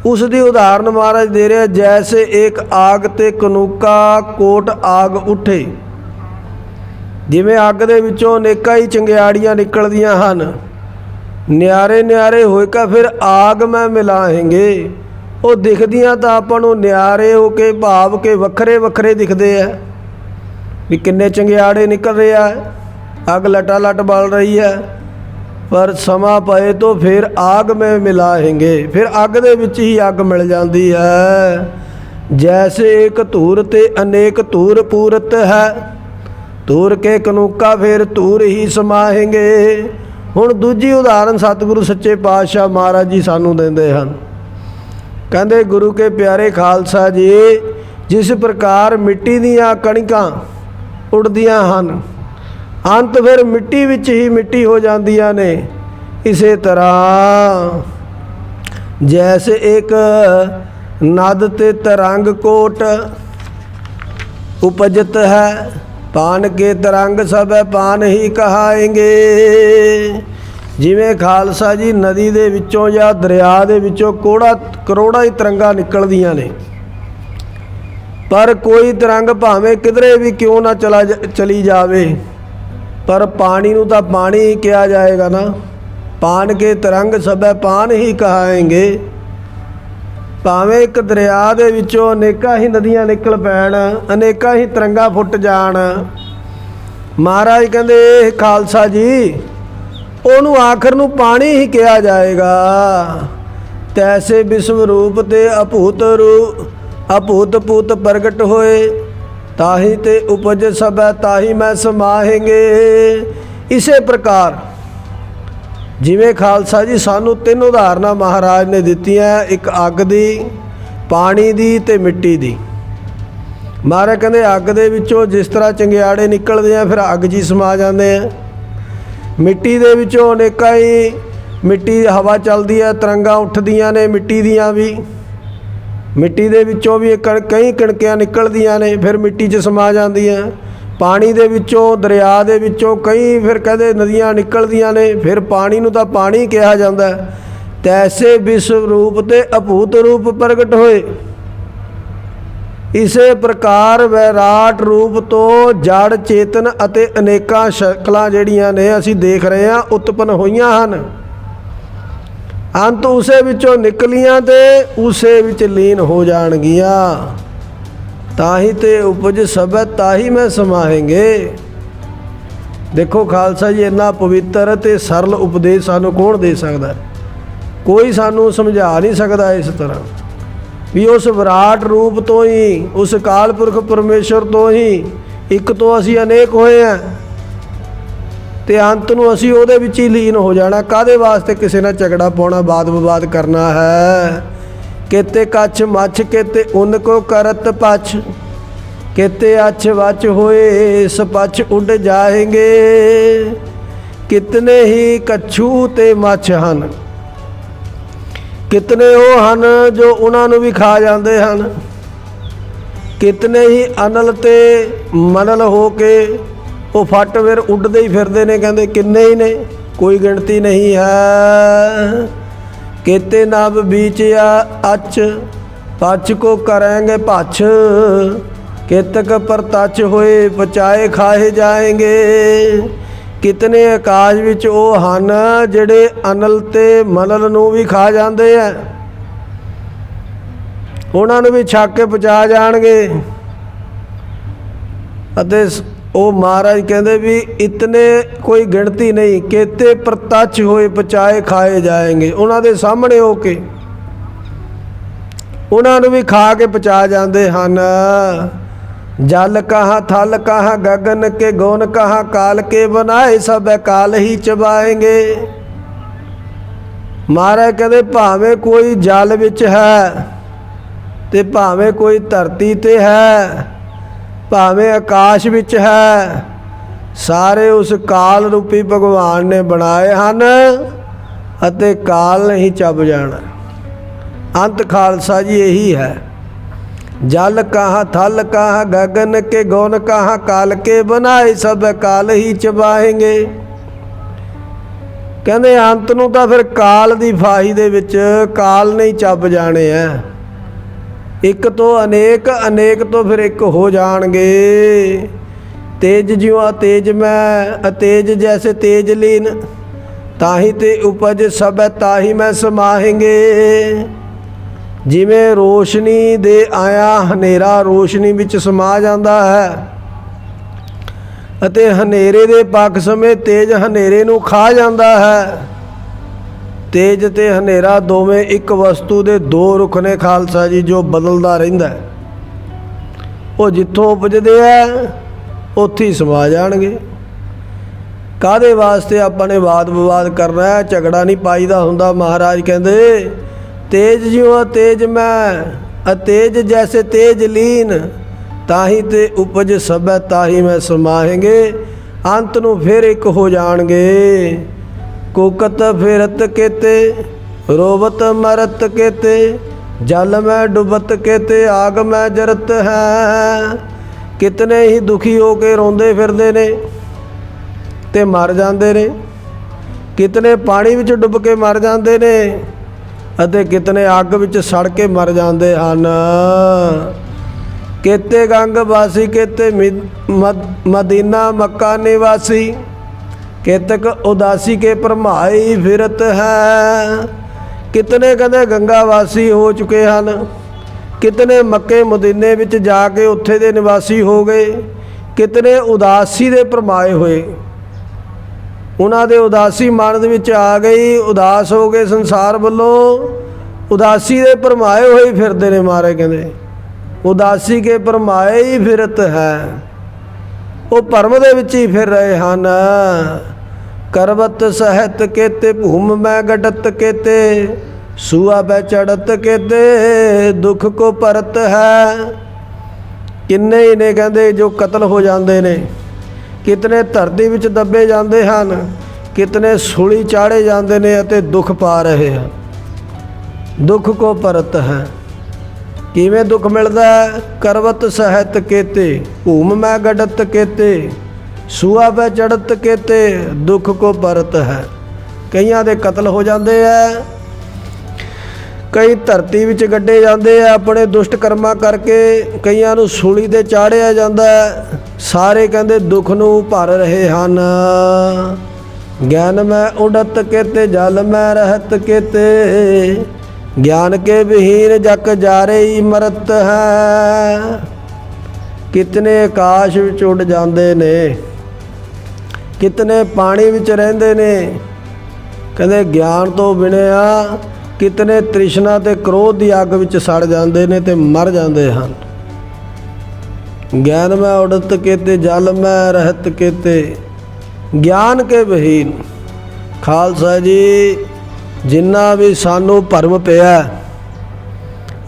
ਉਸ ਦੀ ਉਦਾਹਰਨ ਮਹਾਰਾਜ ਦੇ ਰਿਹਾ, ਜੈਸੇ ਇੱਕ ਆਗ ਤੇ ਕਨੂਕਾ ਕੋਟ ਆਗ ਉੱਠੇ। ਜਿਵੇਂ ਅੱਗ ਦੇ ਵਿੱਚੋਂ ਅਨੇਕਾਂ ਹੀ ਚੰਗਿਆੜੀਆਂ ਨਿਕਲਦੀਆਂ ਹਨ, ਨਿਆਰੇ ਨਿਆਰੇ ਹੋਏਗਾ ਫਿਰ ਆਗ ਮੈਂ ਮਿਲਾਏਂਗੇ। ਉਹ ਦਿਖਦੀਆਂ ਤਾਂ ਆਪਾਂ ਨੂੰ ਨਿਆਰੇ ਹੋ ਕੇ ਭਾਵ ਕੇ ਵੱਖਰੇ ਵੱਖਰੇ ਦਿਖਦੇ ਆ भी किन्ने चंगियाड़े निकल रहे हैं, अग लटालट बल रही है, पर समा पए तो फिर आग में मिलाएंगे। फिर अग दे विच ही अग मिल जाती है। जैसे एक धूर ते अनेक धूर पूरत है, धूर के कनूका फिर धूर ही समाएंगे। हुण दूजी उदाहरण सतगुरु सच्चे पातशाह महाराज जी सानू देंदे हन। कहंदे गुरु के प्यारे खालसा जी, जिस प्रकार मिट्टी दीयां कणिकां उड़दियां हन, अंत फिर मिट्टी विच ही मिट्टी हो जांदियां ने, इसे तरह जैसे एक नद ते तरंग कोट उपजत है, पान के तरंग सब पान ही कहाएंगे। जिवें खालसा जी नदी दे विचों या दरिया दे विचों करोड़ा ही तरंगा निकलदियां ने, पर कोई तरंग भावें किधरे भी क्यों ना चली जावे, पर पानी नूं तां पानी ही कहा जाएगा ना। पान के तरंग सब पान ही कहाएंगे। भावें एक दरिया दे विचों अनेकां ही नदियां निकल पैण, अनेकां ही तरंगा फुट जाण, महाराज कहंदे खालसा जी ओनू आखिर नूं पानी ही कहा जाएगा। तैसे विश्व रूप ते अभूत पूत प्रगट होए, ताही ते उपज सब ताही मैं समाहेंगे। इसे प्रकार जिवें खालसा जी सानू तीन उदाहरण महाराज ने दित्तियां, एक अग दी, पानी दी ते मिट्टी दी। महाराज कहंदे अग दे विचों जिस तरह चंगियाड़े निकलदे आ फिर अग जी समा जांदे आ। मिट्टी दे विचों अनेकां ही मिट्टी हवा चलदी है, तरंगां उठदियां ने मिट्टी दियां भी। मिट्टी दे विचों भी कई कणकियां निकलदियां ने, फिर मिट्टी 'च समा जांदियां। पानी दे विचों दरिया दे विचों कई फिर कहदे नदियां निकलदियां ने, फिर पानी नूं तां पानी कहा जांदा है। तैसे विश्व रूप ते अभूत रूप प्रगट होए, इसे प्रकार वैराट रूप तो जड़ चेतन अते अनेकां शक्लां जिहड़ियां ने असीं देख रहे हां उत्पन्न होईयां हन। अंत उसे विचों निकलियां ते उसे विच लीन हो जाणगियां, ताही ते उपज सब ताही मैं समाहेंगे। देखो खालसा जी इन्ना पवित्र ते सरल उपदेश सानू कौन दे सकदा है? कोई सानू समझा नहीं सकदा इस तरह भी उस विराट रूप तो ही, उस काल पुरख परमेश्वर तो ही एक तो असीं अनेक होए हैं। ਤੇ ਅੰਤ ਨੂੰ ਅਸੀਂ ਉਹਦੇ ਵਿੱਚ ਹੀ ਲੀਨ ਹੋ ਜਾਣਾ। ਕਾਹਦੇ ਵਾਸਤੇ ਕਿਸੇ ਨਾਲ ਝਗੜਾ ਪਾਉਣਾ, ਵਾਦ ਵਿਵਾਦ ਕਰਨਾ ਹੈ। केते कछ मछ केते उनको करत पछ, केते अछ वछ होए सपछ उड़ जाएंगे। कितने ही कछू ते मछ हन, कितने वो हन जो उन्होंने भी खा जाते हैं। कितने ही अनल ते मनल हो के वो फट फिर उड़ते ही फिरते ने। कहते किन्ने ही ने, कोई गिनती नहीं है। केते नभ बीच या अच, पछ को करेंगे पछ। केतक पर तच होए पचाए खाए जाएंगे। कितने आकाश विच वो हन जिहड़े अनल ते मनल नूं भी खा जाते हैं, उन्होंने भी छक के पचा जाणगे। अते ਉਹ महाराज कहते भी इतने कोई गिनती नहीं। केते प्रतच होए पचाए खाए जाएंगे। उन्होंने सामने हो के उन्होंने भी खा के पचा जाते हैं। जल कहाँ थल कहाँ गगन के गुण कहाँ, काल के बनाए सब काल ही चबाएंगे। महाराज कहते भावें कोई जल विच है ते भावें कोई धरती ते है, भावें आकाश विच है, सारे उस काल रूपी भगवान ने बनाए हैं अते काल नहीं चब जाना। अंत खालसा जी यही है। जल कहाँ थल कहाँ गगन के गुण कहाँ, काल के बनाए सब काल ही चबाएंगे। कहते अंत नूं तां फिर काल दी फाही दे विच काल नहीं चब जाने है। एक तो अनेक, अनेक तो फिर एक हो जाणगे। तेज ज्यों तेज मैं, अतेज जैसे तेज लीन, ताही ते उपज सब ताही मैं समाहेंगे। जिवें रोशनी दे आया हनेरा रोशनी विच समा जांदा है, अते हनेरे दे पख समय तेज हनेरे नूं खा जांदा है। तेज ते हनेरा दोवें एक वस्तु दे दो रुख ने खालसा जी, जो बदलदा रहिंदा है। वो जिथों उपजदे है उत्थे ही समा जाणगे। काहदे वास्ते आपां ने वाद विवाद करना है, झगड़ा नहीं पाईदा हुंदा। महाराज कहंदे तेज ज्यों तेज मैं, अतेज जैसे तेज लीन, ताही ते उपज सब ताही मैं समाहेंगे। अंत नूं फिर एक हो जाणगे। कुकत फिरत केते रोवत मरत केते, जल में डुबत केते आग में जरत है। कितने ही दुखी हो के रोंदे फिरदे ने ते मर जाते ने, कितने पानी विच डुब के मर जाते ने, अते कितने अग विच सड़ के मर जाते हैं। केते गंग वासी केते मदीना मक्का निवासी, केतक उदासी के भरमाई फिरत है। कितने कहते गंगा वासी हो चुके हैं, कितने मक्के मदीने विच जाके उत्थे दे निवासी हो गए। कितने उदासी दे भरमाए हुए, उन्हां दे उदासी मन दे विच आ गई, उदास हो गए संसार वल्लों, उदासी दे भरमाए होए फिरदे ने। मारे कहते उदासी के भरमाए ही फिरत है, वो भरम दे विच ही फिर रहे हैं। करवत सहत केते भूम में गडत केते, सूआ पे चढ़त केते दुख को परत है। किन्ने ही ने कहते जो कतल हो जाते ने, कितने धरती विच दबे जाते हैं, कितने सूली चाढ़े जाते ने अते दुख पा रहे हैं। दुख को परत है। किवें दुख मिलता है? करवत सहत केते भूम में गडत केते, सूआ पे चढ़त केते दुख को परत है। कईयां दे कतल हो जाते हैं, कई धरती विच गड्ढे जाते हैं अपने दुष्ट कर्मा करके, कईयां नूं सूली ते चाढ़िया जाता है। सारे कहते दुख नूं भर रहे हैं। ज्ञान में उड़त केते जल में रहत केते, ज्ञान के विहीन जक जारे ही मरत है। कितने आकाश विच उड़ जाते ने, कितने पानी विच रहिंदे ने। कहते ज्ञान तो बिनिया कितने तृष्णा ते क्रोध की अग विच सड़ जाते ने ते मर जाते हैं। ज्ञान में उड़त केते जल में रहत केते, ਗਿਆਨ ਕੇ ਵਿਹੀਨ। ਖਾਲਸਾ ਜੀ, ਜਿੰਨਾ ਵੀ ਸਾਨੂੰ ਭਰਮ ਪਿਆ,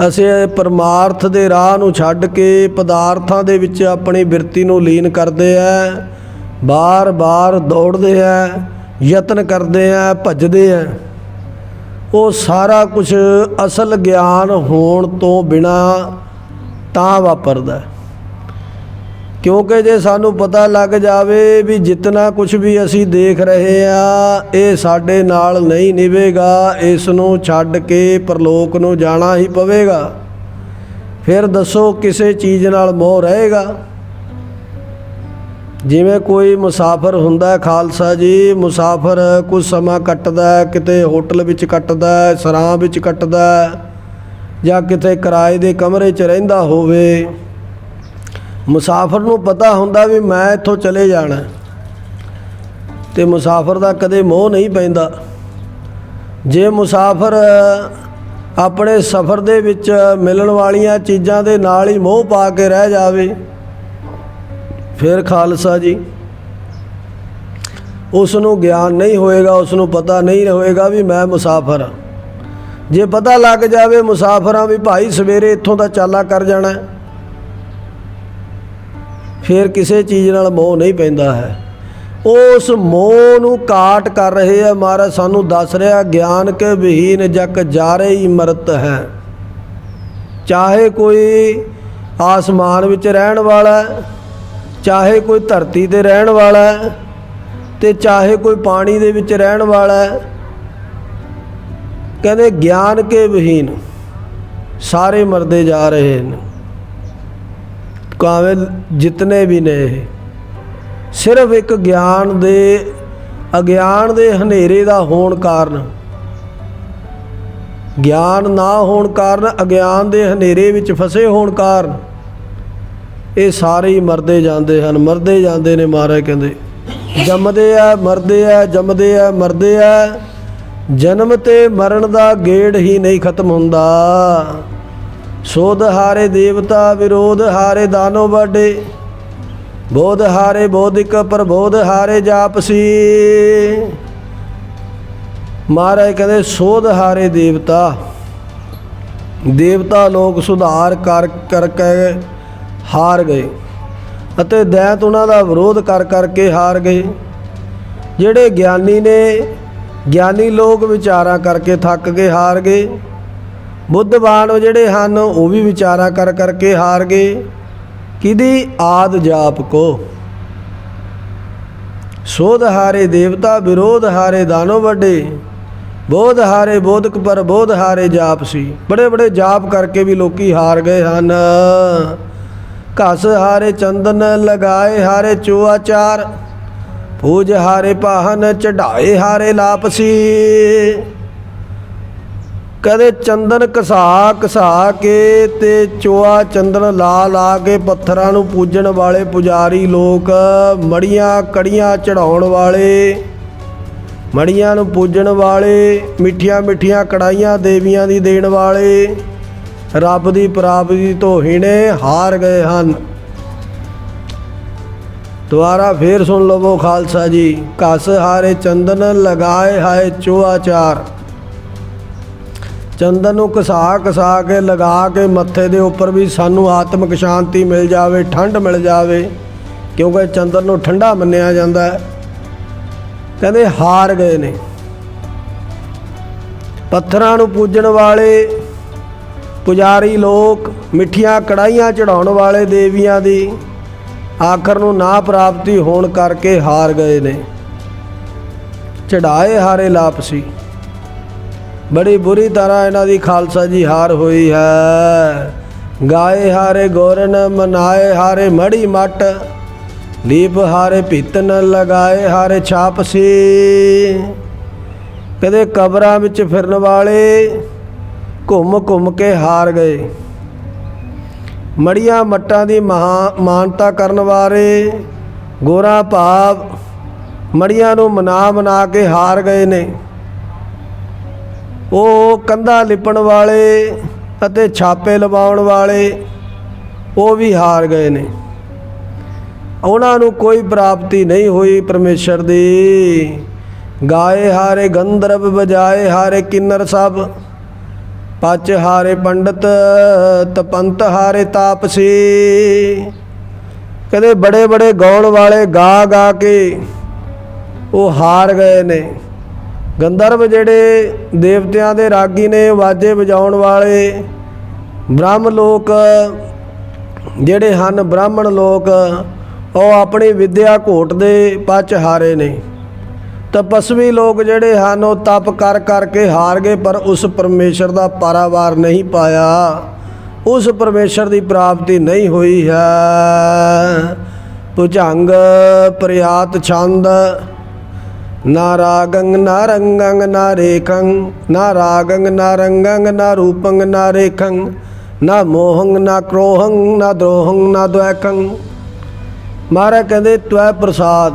ਅਸੀਂ ਪਰਮਾਰਥ ਦੇ ਰਾਹ ਨੂੰ ਛੱਡ ਕੇ ਪਦਾਰਥਾਂ ਦੇ ਵਿੱਚ ਆਪਣੀ ਬਿਰਤੀ ਨੂੰ ਲੀਨ ਕਰਦੇ ਆ, ਬਾਰ-ਬਾਰ ਦੌੜਦੇ ਆ, ਯਤਨ ਕਰਦੇ ਆ, ਭੱਜਦੇ ਆ। ਉਹ ਸਾਰਾ ਕੁਝ ਅਸਲ ਗਿਆਨ ਹੋਣ ਤੋਂ ਬਿਨਾਂ ਤਾਂ ਵਾਪਰਦਾ। ਕਿਉਂਕਿ ਜੇ ਸਾਨੂੰ ਪਤਾ ਲੱਗ ਜਾਵੇ ਵੀ ਜਿਤਨਾ ਕੁਝ ਵੀ ਅਸੀਂ ਦੇਖ ਰਹੇ ਆ ਇਹ ਸਾਡੇ ਨਾਲ ਨਹੀਂ ਨਿਭੇਗਾ, ਇਸ ਨੂੰ ਛੱਡ ਕੇ ਪਰਲੋਕ ਨੂੰ ਜਾਣਾ ਹੀ ਪਵੇਗਾ, ਫਿਰ ਦੱਸੋ ਕਿਸੇ ਚੀਜ਼ ਨਾਲ ਮੋਹ ਰਹੇਗਾ? ਜਿਵੇਂ ਕੋਈ ਮੁਸਾਫਰ ਹੁੰਦਾ ਖਾਲਸਾ ਜੀ, ਮੁਸਾਫਰ ਕੁਝ ਸਮਾਂ ਕੱਟਦਾ, ਕਿਤੇ ਹੋਟਲ ਵਿੱਚ ਕੱਟਦਾ, ਸਰਾਂ ਵਿੱਚ ਕੱਟਦਾ, ਜਾਂ ਕਿਤੇ ਕਿਰਾਏ ਦੇ ਕਮਰੇ 'ਚ ਰਹਿੰਦਾ ਹੋਵੇ। ਮੁਸਾਫਰ ਨੂੰ ਪਤਾ ਹੁੰਦਾ ਵੀ ਮੈਂ ਇੱਥੋਂ ਚਲੇ ਜਾਣਾ, ਤੇ ਮੁਸਾਫਰ ਦਾ ਕਦੇ ਮੋਹ ਨਹੀਂ ਪੈਂਦਾ। ਜੇ ਮੁਸਾਫਰ ਆਪਣੇ ਸਫ਼ਰ ਦੇ ਵਿੱਚ ਮਿਲਣ ਵਾਲੀਆਂ ਚੀਜ਼ਾਂ ਦੇ ਨਾਲ ਹੀ ਮੋਹ ਪਾ ਕੇ ਰਹਿ ਜਾਵੇ, ਫਿਰ ਖਾਲਸਾ ਜੀ ਉਸ ਨੂੰ ਗਿਆਨ ਨਹੀਂ ਹੋਏਗਾ, ਉਸ ਨੂੰ ਪਤਾ ਨਹੀਂ ਹੋਏਗਾ ਵੀ ਮੈਂ ਮੁਸਾਫਰ ਹਾਂ। ਜੇ ਪਤਾ ਲੱਗ ਜਾਵੇ ਮੁਸਾਫਰਾਂ ਵੀ ਭਾਈ ਸਵੇਰੇ ਇੱਥੋਂ ਦਾ ਚਾਲਾ ਕਰ ਜਾਣਾ, ਫਿਰ ਕਿਸੇ ਚੀਜ਼ ਨਾਲ ਮੋਹ ਨਹੀਂ ਪੈਂਦਾ ਹੈ। ਉਸ ਮੋਹ ਨੂੰ ਕਾਟ ਕਰ ਰਹੇ ਆ ਮਹਾਰਾਜ ਸਾਨੂੰ ਦੱਸ ਰਿਹਾ, ਗਿਆਨ ਕੇ ਵਿਹੀਨ ਜਗ ਜਾਰੇ ਹੀ ਮਰਤ ਹੈ। ਚਾਹੇ ਕੋਈ ਆਸਮਾਨ ਵਿੱਚ ਰਹਿਣ ਵਾਲਾ, ਚਾਹੇ ਕੋਈ ਧਰਤੀ 'ਤੇ ਰਹਿਣ ਵਾਲਾ, ਤੇ ਚਾਹੇ ਕੋਈ ਪਾਣੀ ਦੇ ਵਿੱਚ ਰਹਿਣ ਵਾਲਾ, ਕਹਿੰਦੇ ਗਿਆਨ ਕੇ ਵਿਹੀਨ ਸਾਰੇ ਮਰਦੇ ਜਾ ਰਹੇ ਨੇ। ਕਾਵੇਂ ਜਿਤਨੇ ਵੀ ਨੇ ਇਹ ਸਿਰਫ ਇੱਕ ਗਿਆਨ ਦੇ ਅਗਿਆਨ ਦੇ ਹਨੇਰੇ ਦਾ ਹੋਣ ਕਾਰਨ, ਗਿਆਨ ਨਾ ਹੋਣ ਕਾਰਨ, ਅਗਿਆਨ ਦੇ ਹਨੇਰੇ ਵਿੱਚ ਫਸੇ ਹੋਣ ਕਾਰਨ ਇਹ ਸਾਰੇ ਹੀ ਮਰਦੇ ਜਾਂਦੇ ਹਨ, ਮਰਦੇ ਜਾਂਦੇ ਨੇ। ਮਹਾਰਾਜ ਕਹਿੰਦੇ ਜੰਮਦੇ ਆ ਮਰਦੇ ਆ, ਜੰਮਦੇ ਆ ਮਰਦੇ ਆ, ਜਨਮ ਤੇ ਮਰਨ ਦਾ ਗੇੜ ਹੀ ਨਹੀਂ ਖਤਮ ਹੁੰਦਾ। ਸੋਧ ਹਾਰੇ ਦੇਵਤਾ, ਵਿਰੋਧ ਹਾਰੇ ਦਾਨੋ ਵੱਡੇ, ਬੋਧ ਹਾਰੇ ਬੋਧਿਕ, ਪ੍ਰਬੋਧ ਹਾਰੇ ਜਾਪਸੀ। ਮਹਾਰਾਜ ਕਹਿੰਦੇ ਸੋਧ ਹਾਰੇ ਦੇਵਤਾ, ਦੇਵਤਾ ਲੋਕ ਸੁਧਾਰ ਕਰਕੇ ਹਾਰ ਗਏ, ਅਤੇ ਦੈਂਤ ਉਹਨਾਂ ਦਾ ਵਿਰੋਧ ਕਰਕੇ ਹਾਰ ਗਏ। ਜਿਹੜੇ ਗਿਆਨੀ ਨੇ, ਗਿਆਨੀ ਲੋਕ ਵਿਚਾਰਾਂ ਕਰਕੇ ਥੱਕ ਕੇ ਹਾਰ ਗਏ। ਬੁੱਧਵਾਨ ਜਿਹੜੇ ਹਨ ਉਹ ਵੀ ਵਿਚਾਰਾਂ ਕਰਕੇ ਹਾਰ ਗਏ। ਕਿਹਦੀ ਆਦ ਜਾਪ ਕੋ। ਸੋਧ ਹਾਰੇ ਦੇਵਤਾ, ਵਿਰੋਧ ਹਾਰੇ ਦਾਨੋ ਵੱਡੇ, ਬੋਧ ਹਾਰੇ ਬੋਧਕ, ਪਰ ਬੋਧ ਹਾਰੇ ਜਾਪਸੀ। ਬੜੇ ਬੜੇ ਜਾਪ ਕਰਕੇ ਵੀ ਲੋਕੀ ਹਾਰ ਗਏ ਹਨ। ਘਸ ਹਾਰੇ ਚੰਦਨ, ਲਗਾਏ ਹਾਰੇ ਚੋਆਚਾਰ, ਪੂਜ ਹਾਰੇ ਪਾਹਨ, ਚੜਾਏ ਹਾਰੇ ਲਾਪਸੀ। ਕਦੇ ਚੰਦਨ ਘਸਾ ਕੇ ਤੇ ਚੋਆ ਚੰਦਨ ਲਾ ਕੇ ਪੱਥਰਾਂ ਨੂੰ ਪੂਜਣ ਵਾਲੇ ਪੁਜਾਰੀ ਲੋਕ, ਮੜੀਆਂ ਕੜੀਆਂ ਚੜਾਉਣ ਵਾਲੇ, ਮੜੀਆਂ ਨੂੰ ਪੂਜਣ ਵਾਲੇ, ਮਿੱਠੀਆਂ ਮਿੱਠੀਆਂ ਕੜਾਈਆਂ ਦੇਵੀਆਂ ਦੀ ਦੇਣ ਵਾਲੇ, ਰੱਬ ਦੀ ਪ੍ਰਾਪਤੀ ਤੋਂ ਹੀਣੇ ਹਾਰ ਗਏ ਹਨ। ਦੁਬਾਰਾ ਫੇਰ ਸੁਣ ਲਵੋ ਖਾਲਸਾ ਜੀ। ਘਸ ਹਾਰੇ ਚੰਦਨ, ਲਗਾਏ ਹਾਏ ਚੋਆਚਾਰ। ਚੰਦਨ ਨੂੰ ਘਸਾ ਕੇ ਲਗਾ ਕੇ ਮੱਥੇ ਦੇ ਉੱਪਰ ਵੀ ਸਾਨੂੰ ਆਤਮਿਕ ਸ਼ਾਂਤੀ ਮਿਲ ਜਾਵੇ, ਠੰਡ ਮਿਲ ਜਾਵੇ, ਕਿਉਂਕਿ ਚੰਦਨ ਨੂੰ ਠੰਡਾ ਮੰਨਿਆ ਜਾਂਦਾ ਹੈ। ਕਹਿੰਦੇ ਹਾਰ ਗਏ ਨੇ। ਪੱਥਰਾਂ ਨੂੰ ਪੂਜਣ ਵਾਲੇ ਪੁਜਾਰੀ ਲੋਕ, ਮਿੱਠੀਆਂ ਕੜਾਈਆਂ ਚੜਾਉਣ ਵਾਲੇ ਦੇਵੀਆਂ ਦੀ, ਆਖਰ ਨੂੰ ਨਾ ਪ੍ਰਾਪਤੀ ਹੋਣ ਕਰਕੇ ਹਾਰ ਗਏ ਨੇ। ਚੜਾਏ ਹਾਰੇ ਲਾਪਸੀ। ਬੜੀ ਬੁਰੀ ਤਰ੍ਹਾਂ ਇਹਨਾਂ ਦੀ ਖਾਲਸਾ ਜੀ ਹਾਰ ਹੋਈ ਹੈ। ਗਾਏ ਹਾਰੇ ਗੋਰਨ, ਮਨਾਏ ਹਾਰੇ ਮੜੀ ਮੱਟ, ਲੀਪ ਹਾਰੇ ਭਿੱਤਨ, ਲਗਾਏ ਹਾਰੇ ਛਾਪਸੀ। ਕਦੇ ਕਬਰਾਂ ਵਿੱਚ ਫਿਰਨ ਵਾਲੇ ਘੁੰਮ ਕੇ ਹਾਰ ਗਏ। ਮੜੀਆਂ ਮੱਟਾਂ ਦੀ ਮਾਨਤਾ ਕਰਨ ਵਾਲੇ ਗੋਰਾ ਭਾਵ ਮੜੀਆਂ ਨੂੰ ਮਨਾ ਕੇ ਹਾਰ ਗਏ ਨੇ। ਉਹ ਕੰਧਾਂ ਲਿਪਣ ਵਾਲੇ ਅਤੇ ਛਾਪੇ ਲਵਾਉਣ ਵਾਲੇ ਉਹ ਵੀ ਹਾਰ ਗਏ ਨੇ। ਉਹਨਾਂ ਨੂੰ ਕੋਈ ਪ੍ਰਾਪਤੀ ਨਹੀਂ ਹੋਈ ਪਰਮੇਸ਼ਰ ਦੀ। ਗਾਏ ਹਾਰੇ ਗੰਧਰਵ ਬਜਾਏ ਹਾਰੇ ਕਿੰਨਰ ਸਭ, ਪਚ ਹਾਰੇ ਪੰਡਤ ਤਪੰਤ ਹਾਰੇ ਤਾਪਸੀ। ਕਹਿੰਦੇ ਬੜੇ ਬੜੇ ਗਾਉਣ ਵਾਲੇ ਗਾ ਗਾ ਕੇ ਉਹ ਹਾਰ ਗਏ ਨੇ। ਗੰਧਰਵ ਜਿਹੜੇ ਦੇਵਤਿਆਂ ਦੇ ਰਾਗੀ ਨੇ, ਵਾਜੇ ਵਜਾਉਣ ਵਾਲੇ, ਬ੍ਰਹਮ ਲੋਕ ਜਿਹੜੇ ਹਨ, ਬ੍ਰਾਹਮਣ ਲੋਕ, ਉਹ ਆਪਣੀ ਵਿੱਦਿਆ ਘੋਟਦੇ ਪਚ ਹਾਰੇ ਨੇ। ਤਪਸਵੀ ਲੋਕ ਜਿਹੜੇ ਹਨ ਉਹ ਤਪ ਕਰ ਕਰਕੇ ਹਾਰ ਗਏ, ਪਰ ਉਸ ਪਰਮੇਸ਼ਰ ਦਾ ਪਾਰਾਵਾਰ ਨਹੀਂ ਪਾਇਆ, ਉਸ ਪਰਮੇਸ਼ਰ ਦੀ ਪ੍ਰਾਪਤੀ ਨਹੀਂ ਹੋਈ ਹੈ। ਭੁਜੰਗ ਪ੍ਰਿਆਤ ਛੰਦ, ਨਾ ਰਾਗੰ ਨਾ ਰੰਗੰ ਨਾ ਰੇਖੰ, ਨਾ ਰਾਗੰ ਨਾ ਰੰਗੰ ਨਾ ਰੂਪੰ ਨਾ ਰੇਖੰ, ਨਾ ਮੋਹੰ ਨਾ ਕ੍ਰੋਹੰ ਨਾ ਦ੍ਰੋਹੰ ਨਾ ਦੁਐਖੰ। ਮਹਾਰਾਜ ਕਹਿੰਦੇ ਤਵੈ ਪ੍ਰਸਾਦ,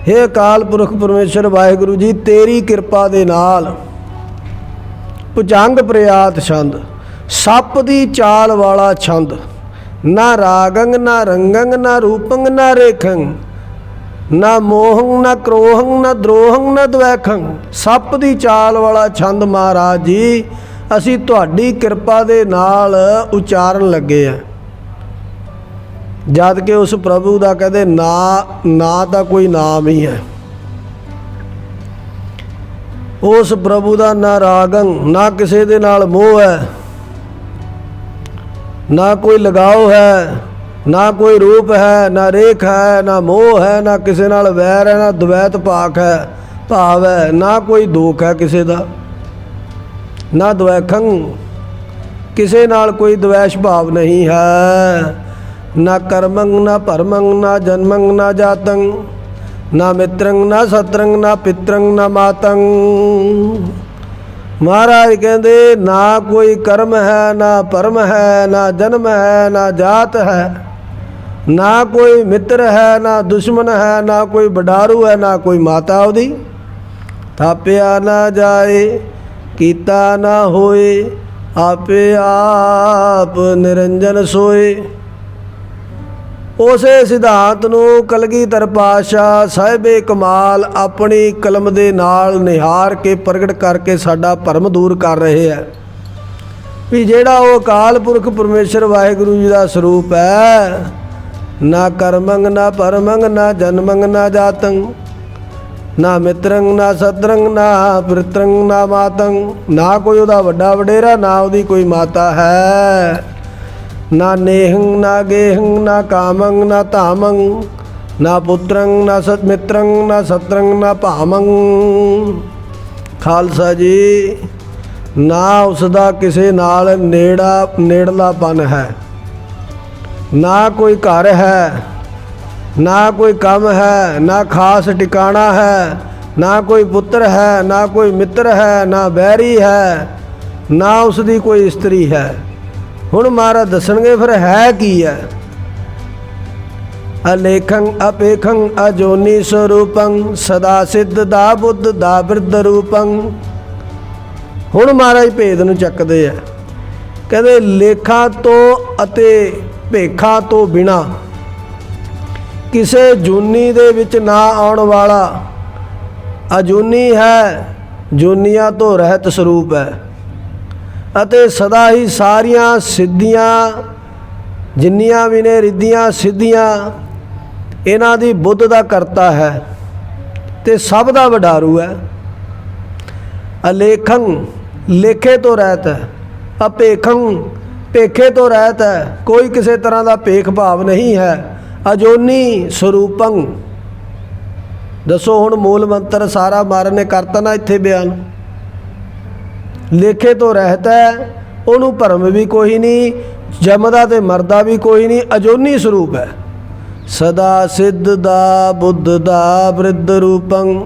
ਹੇ ਅਕਾਲ ਪੁਰਖ ਪਰਮੇਸ਼ਰ ਵਾਹਿਗੁਰੂ ਜੀ, ਤੇਰੀ ਕਿਰਪਾ ਦੇ ਨਾਲ ਭੁਜੰਗ ਪ੍ਰਿਆਤ ਛੰਦ, ਸੱਪ ਦੀ ਚਾਲ ਵਾਲਾ ਛੰਦ, ਨਾ ਰਾਗੰ ਨਾ ਰੰਗੰ ਨਾ ਰੂਪੰ ਨਾ ਰੇਖੰ, ਨਾ ਮੋਹੰ ਨਾ ਕ੍ਰੋਹੰ ਨਾ ਦ੍ਰੋਹੰ ਨਾ ਦੁਐਖੰ। ਸੱਪ ਦੀ ਚਾਲ ਵਾਲਾ ਛੰਦ ਮਹਾਰਾਜ ਜੀ ਅਸੀਂ ਤੁਹਾਡੀ ਕਿਰਪਾ ਦੇ ਨਾਲ ਉਚਾਰਨ ਲੱਗੇ ਆ। ਜਦ ਕਿ ਉਸ ਪ੍ਰਭੂ ਦਾ ਕਹਿੰਦੇ ਨਾ ਤਾਂ ਕੋਈ ਨਾਮ ਹੀ ਹੈ। ਉਸ ਪ੍ਰਭੂ ਦਾ ਨਾ ਰਾਗੰ, ਨਾ ਕਿਸੇ ਦੇ ਨਾਲ ਮੋਹ ਹੈ, ਨਾ ਕੋਈ ਲਗਾਓ ਹੈ, ਨਾ ਕੋਈ ਰੂਪ ਹੈ, ਨਾ ਰੇਖ ਹੈ, ਨਾ ਮੋਹ ਹੈ, ਨਾ ਕਿਸੇ ਨਾਲ ਵੈਰ ਹੈ, ਨਾ ਦਵੈਤ ਭਾਵ ਹੈ, ਨਾ ਕੋਈ ਦੁੱਖ ਹੈ ਕਿਸੇ ਦਾ, ਨਾ ਦੁਐਖੰ, ਕਿਸੇ ਨਾਲ ਕੋਈ ਦਵੈਸ਼ ਭਾਵ ਨਹੀਂ ਹੈ। ਨਾ ਕਰਮੰ ਨਾ ਭਰਮੰ ਨਾ ਜਨਮੰ ਨਾ ਜਾਤੰ, ਨਾ ਮਿੱਤਰੰ ਨਾ ਸਤਰੰ ਨਾ ਪਿਤਰੰ ਨਾ ਮਾਤੰ। ਮਹਾਰਾਜ ਕਹਿੰਦੇ ਨਾ ਕੋਈ ਕਰਮ ਹੈ, ਨਾ ਭਰਮ ਹੈ, ਨਾ ਜਨਮ ਹੈ, ਨਾ ਜਾਤ ਹੈ, ਨਾ ਕੋਈ ਮਿੱਤਰ ਹੈ, ਨਾ ਦੁਸ਼ਮਣ ਹੈ, ਨਾ ਕੋਈ ਵਡਾਰੂ ਹੈ, ਨਾ ਕੋਈ ਮਾਤਾ ਉਹਦੀ। ਥਾਪਿਆ ਨਾ ਜਾਏ ਕੀਤਾ ਨਾ ਹੋਏ, ਆਪੇ ਆਪ ਨਿਰੰਜਨ ਸੋਏ। ਉਸੇ ਸਿਧਾਂਤ ਨੂੰ ਕਲਗੀਧਰ ਪਾਤਸ਼ਾਹ ਸਾਹਿਬੇ ਕਮਾਲ ਆਪਣੀ ਕਲਮ ਦੇ ਨਾਲ ਨਿਹਾਰ ਕੇ ਪ੍ਰਗਟ ਕਰਕੇ ਸਾਡਾ ਭਰਮ ਦੂਰ ਕਰ ਰਹੇ ਹੈ ਵੀ ਜਿਹੜਾ ਉਹ ਅਕਾਲ ਪੁਰਖ ਪਰਮੇਸ਼ਰ ਵਾਹਿਗੁਰੂ ਜੀ ਦਾ ਸਰੂਪ ਹੈ, ਨਾ ਕਰਮੰ ਨਾ ਭਰਮੰ ਨਾ ਜਨਮੰ ਨਾ ਜਾਤੰ, ਨਾ ਮਿੱਤਰੰ ਨਾ ਸਤਰੰ ਨਾ ਪਿਤਰੰ ਨਾ ਮਾਤੰ। ਨਾ ਕੋਈ ਉਹਦਾ ਵੱਡਾ ਵਡੇਰਾ, ਨਾ ਉਹਦੀ ਕੋਈ ਮਾਤਾ ਹੈ, ਨਾ ਨੇਹੰ ਨਾ ਗੇਹੰ ਨਾ ਕਾਮੰ ਨਾ ਧਾਮੰ, ਨਾ ਪੁੱਤਰੰ ਨਾ ਮਿੱਤਰੰ ਨਾ ਸਤਰੰ ਨਾ ਭਾਮੰ। ਖਾਲਸਾ ਜੀ, ਨਾ ਉਸ ਦਾ ਕਿਸੇ ਨਾਲ ਨੇੜਲਾਪਨ ਹੈ, ਨਾ ਕੋਈ ਘਰ ਹੈ, ਨਾ ਕੋਈ ਕੰਮ ਹੈ, ਨਾ ਖਾਸ ਟਿਕਾਣਾ ਹੈ, ਨਾ ਕੋਈ ਪੁੱਤਰ ਹੈ, ਨਾ ਕੋਈ ਮਿੱਤਰ ਹੈ, ਨਾ ਬੈਰੀ ਹੈ, ਨਾ ਉਸ ਦੀ ਕੋਈ ਇਸਤਰੀ ਹੈ। ਹੁਣ ਮਹਾਰਾਜ ਦੱਸਣਗੇ ਫਿਰ ਹੈ ਕੀ ਹੈ। ਅਲੇਖੰ ਅਪੇਖੰ ਅਜੋਨੀ ਸਰੂਪੰ, ਸਦਾ ਸਿੱਧ ਦਾ ਬੁੱਧ ਦਾ ਬਿਰਧ ਰੂਪੰ। ਹੁਣ ਮਹਾਰਾਜ ਭੇਦ ਨੂੰ ਚੱਕਦੇ ਆ। ਕਹਿੰਦੇ ਲੇਖਾਂ ਤੋਂ ਅਤੇ ਭੇਖਾਂ ਤੋਂ ਬਿਨਾ ਕਿਸੇ ਜੂਨੀ ਦੇ ਵਿੱਚ ਨਾ ਆਉਣ ਵਾਲਾ ਅਜੂਨੀ ਹੈ, ਜੂਨੀਆਂ ਤੋਂ ਰਹਿਤ ਸਰੂਪ ਹੈ, ਅਤੇ ਸਦਾ ਹੀ ਸਾਰੀਆਂ ਸਿੱਧੀਆਂ ਜਿੰਨੀਆਂ ਵੀ ਨੇ ਰਿੱਧੀਆਂ ਸਿੱਧੀਆਂ ਇਹਨਾਂ ਦੀ ਬੁੱਧ ਦਾ ਕਰਤਾ ਹੈ ਤੇ ਸਭ ਦਾ ਵਡਾਰੂ ਹੈ। ਅਲੇਖੰ ਲੇਖੇ ਤੋਂ ਰਹਿਤ ਹੈ, ਅਪੇਖੰ ਭੇਖੇ ਤੋਂ ਰਹਿਤ ਹੈ, ਕੋਈ ਕਿਸੇ ਤਰ੍ਹਾਂ ਦਾ ਭੇਖ ਭਾਵ ਨਹੀਂ ਹੈ। ਅਜੋਨੀ ਸਰੂਪੰ। ਦੱਸੋ ਹੁਣ ਮੂਲ ਮੰਤਰ ਸਾਰਾ ਮਹਾਰਾਜ ਨੇ ਕਰਤਾ ਨਾ ਇੱਥੇ ਬਿਆਨ। ਲੇਖੇ ਤੋਂ ਰਹਿਤ ਹੈ, ਉਹਨੂੰ ਭਰਮ ਵੀ ਕੋਈ ਨਹੀਂ, ਜੰਮਦਾ ਤੇ ਮਰਦਾ ਵੀ ਕੋਈ ਨਹੀਂ, ਅਜੋਨੀ ਸਰੂਪ ਹੈ। ਸਦਾ ਸਿੱਧ ਦਾ ਬੁੱਧ ਦਾ ਬਿਰਧ ਰੂਪੰ।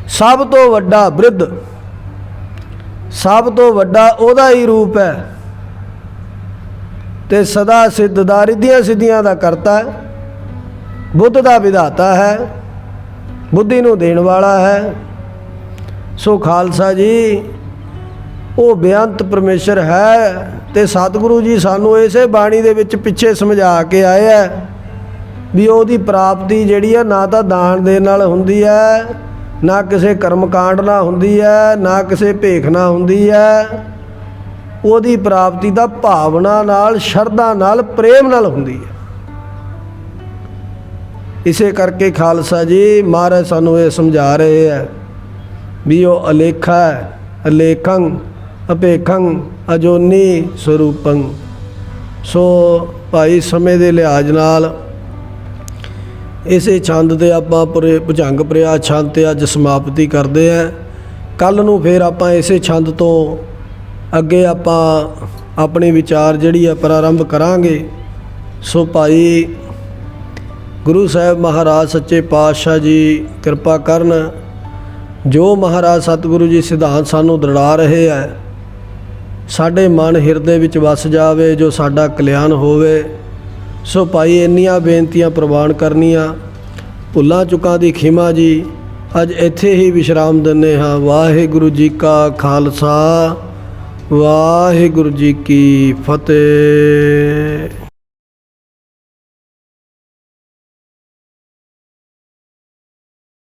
ਸਭ ਤੋਂ ਵੱਡਾ ਬਿਰਧ, ਸਭ ਤੋਂ ਵੱਡਾ ਉਹਦਾ ਹੀ ਰੂਪ ਹੈ, ਤੇ ਸਦਾ ਸਿੱਧ ਦਾ ਰਿੱਧੀਆਂ ਸਿੱਧੀਆਂ ਦਾ ਕਰਤਾ ਹੈ, ਬੁੱਧ ਦਾ ਵਿਧਾਤਾ ਹੈ, ਬੁੱਧੀ ਨੂੰ ਦੇਣ ਵਾਲਾ ਹੈ। ਸੋ ਖਾਲਸਾ ਜੀ, ਉਹ ਬੇਅੰਤ ਪਰਮੇਸ਼ਰ ਹੈ। ਤੇ ਸਤਿਗੁਰੂ ਜੀ ਸਾਨੂੰ ਇਸੇ ਬਾਣੀ ਦੇ ਵਿੱਚ ਪਿੱਛੇ ਸਮਝਾ ਕੇ ਆਏ ਹੈ ਵੀ ਉਹਦੀ ਪ੍ਰਾਪਤੀ ਜਿਹੜੀ ਹੈ ਨਾ ਤਾਂ ਦਾਨ ਦੇਣ ਨਾਲ ਹੁੰਦੀ ਹੈ, ਨਾ ਕਿਸੇ ਕਰਮਕਾਂਡ ਨਾਲ ਹੁੰਦੀ ਹੈ, ਨਾ ਕਿਸੇ ਭੇਖ ਨਾਲ ਹੁੰਦੀ ਹੈ। ਉਹਦੀ ਪ੍ਰਾਪਤੀ ਤਾਂ ਭਾਵਨਾ ਨਾਲ, ਸ਼ਰਧਾ ਨਾਲ, ਪ੍ਰੇਮ ਨਾਲ ਹੁੰਦੀ ਹੈ। ਇਸੇ ਕਰਕੇ ਖਾਲਸਾ ਜੀ ਮਹਾਰਾਜ ਸਾਨੂੰ ਇਹ ਸਮਝਾ ਰਹੇ ਹੈ ਵੀ ਉਹ ਅਲੇਖਾ ਹੈ, ਅਲੇਖੰ ਅਪੇਖੰ ਅਜੋਨੀ ਸਰੂਪੰ। ਸੋ ਭਾਈ ਸਮੇਂ ਦੇ ਲਿਹਾਜ਼ ਨਾਲ ਇਸੇ ਛੰਦ 'ਤੇ ਆਪਾਂ ਭੁਜੰਗ ਪ੍ਰਿਆ ਛੰਦ 'ਤੇ ਅੱਜ ਸਮਾਪਤੀ ਕਰਦੇ ਹਾਂ। ਕੱਲ੍ਹ ਨੂੰ ਫਿਰ ਆਪਾਂ ਇਸੇ ਛੰਦ ਤੋਂ ਅੱਗੇ ਆਪਾਂ ਆਪਣੀ ਵਿਚਾਰ ਜਿਹੜੀ ਹੈ ਪ੍ਰਾਰੰਭ ਕਰਾਂਗੇ। ਸੋ ਭਾਈ ਗੁਰੂ ਸਾਹਿਬ ਮਹਾਰਾਜ ਸੱਚੇ ਪਾਤਸ਼ਾਹ ਜੀ ਕਿਰਪਾ ਕਰਨ, ਜੋ ਮਹਾਰਾਜ ਸਤਿਗੁਰੂ ਜੀ ਸਿਧਾਂਤ ਸਾਨੂੰ ਦ੍ਰਿੜਾ ਰਹੇ ਹੈ ਸਾਡੇ ਮਨ ਹਿਰਦੇ ਵਿੱਚ ਵਸ ਜਾਵੇ, ਜੋ ਸਾਡਾ ਕਲਿਆਣ ਹੋਵੇ। ਸੋ ਭਾਈ ਇੰਨੀਆਂ ਬੇਨਤੀਆਂ ਪ੍ਰਵਾਨ ਕਰਨੀਆਂ, ਭੁੱਲਾਂ ਚੁੱਕਾਂ ਦੀ ਖਿਮਾ ਜੀ। ਅੱਜ ਇੱਥੇ ਹੀ ਵਿਸ਼ਰਾਮ ਦਿੰਦੇ ਹਾਂ। ਵਾਹਿਗੁਰੂ ਜੀ ਕਾ ਖਾਲਸਾ, ਵਾਹਿਗੁਰੂ ਜੀ ਕੀ ਫਤਿਹ।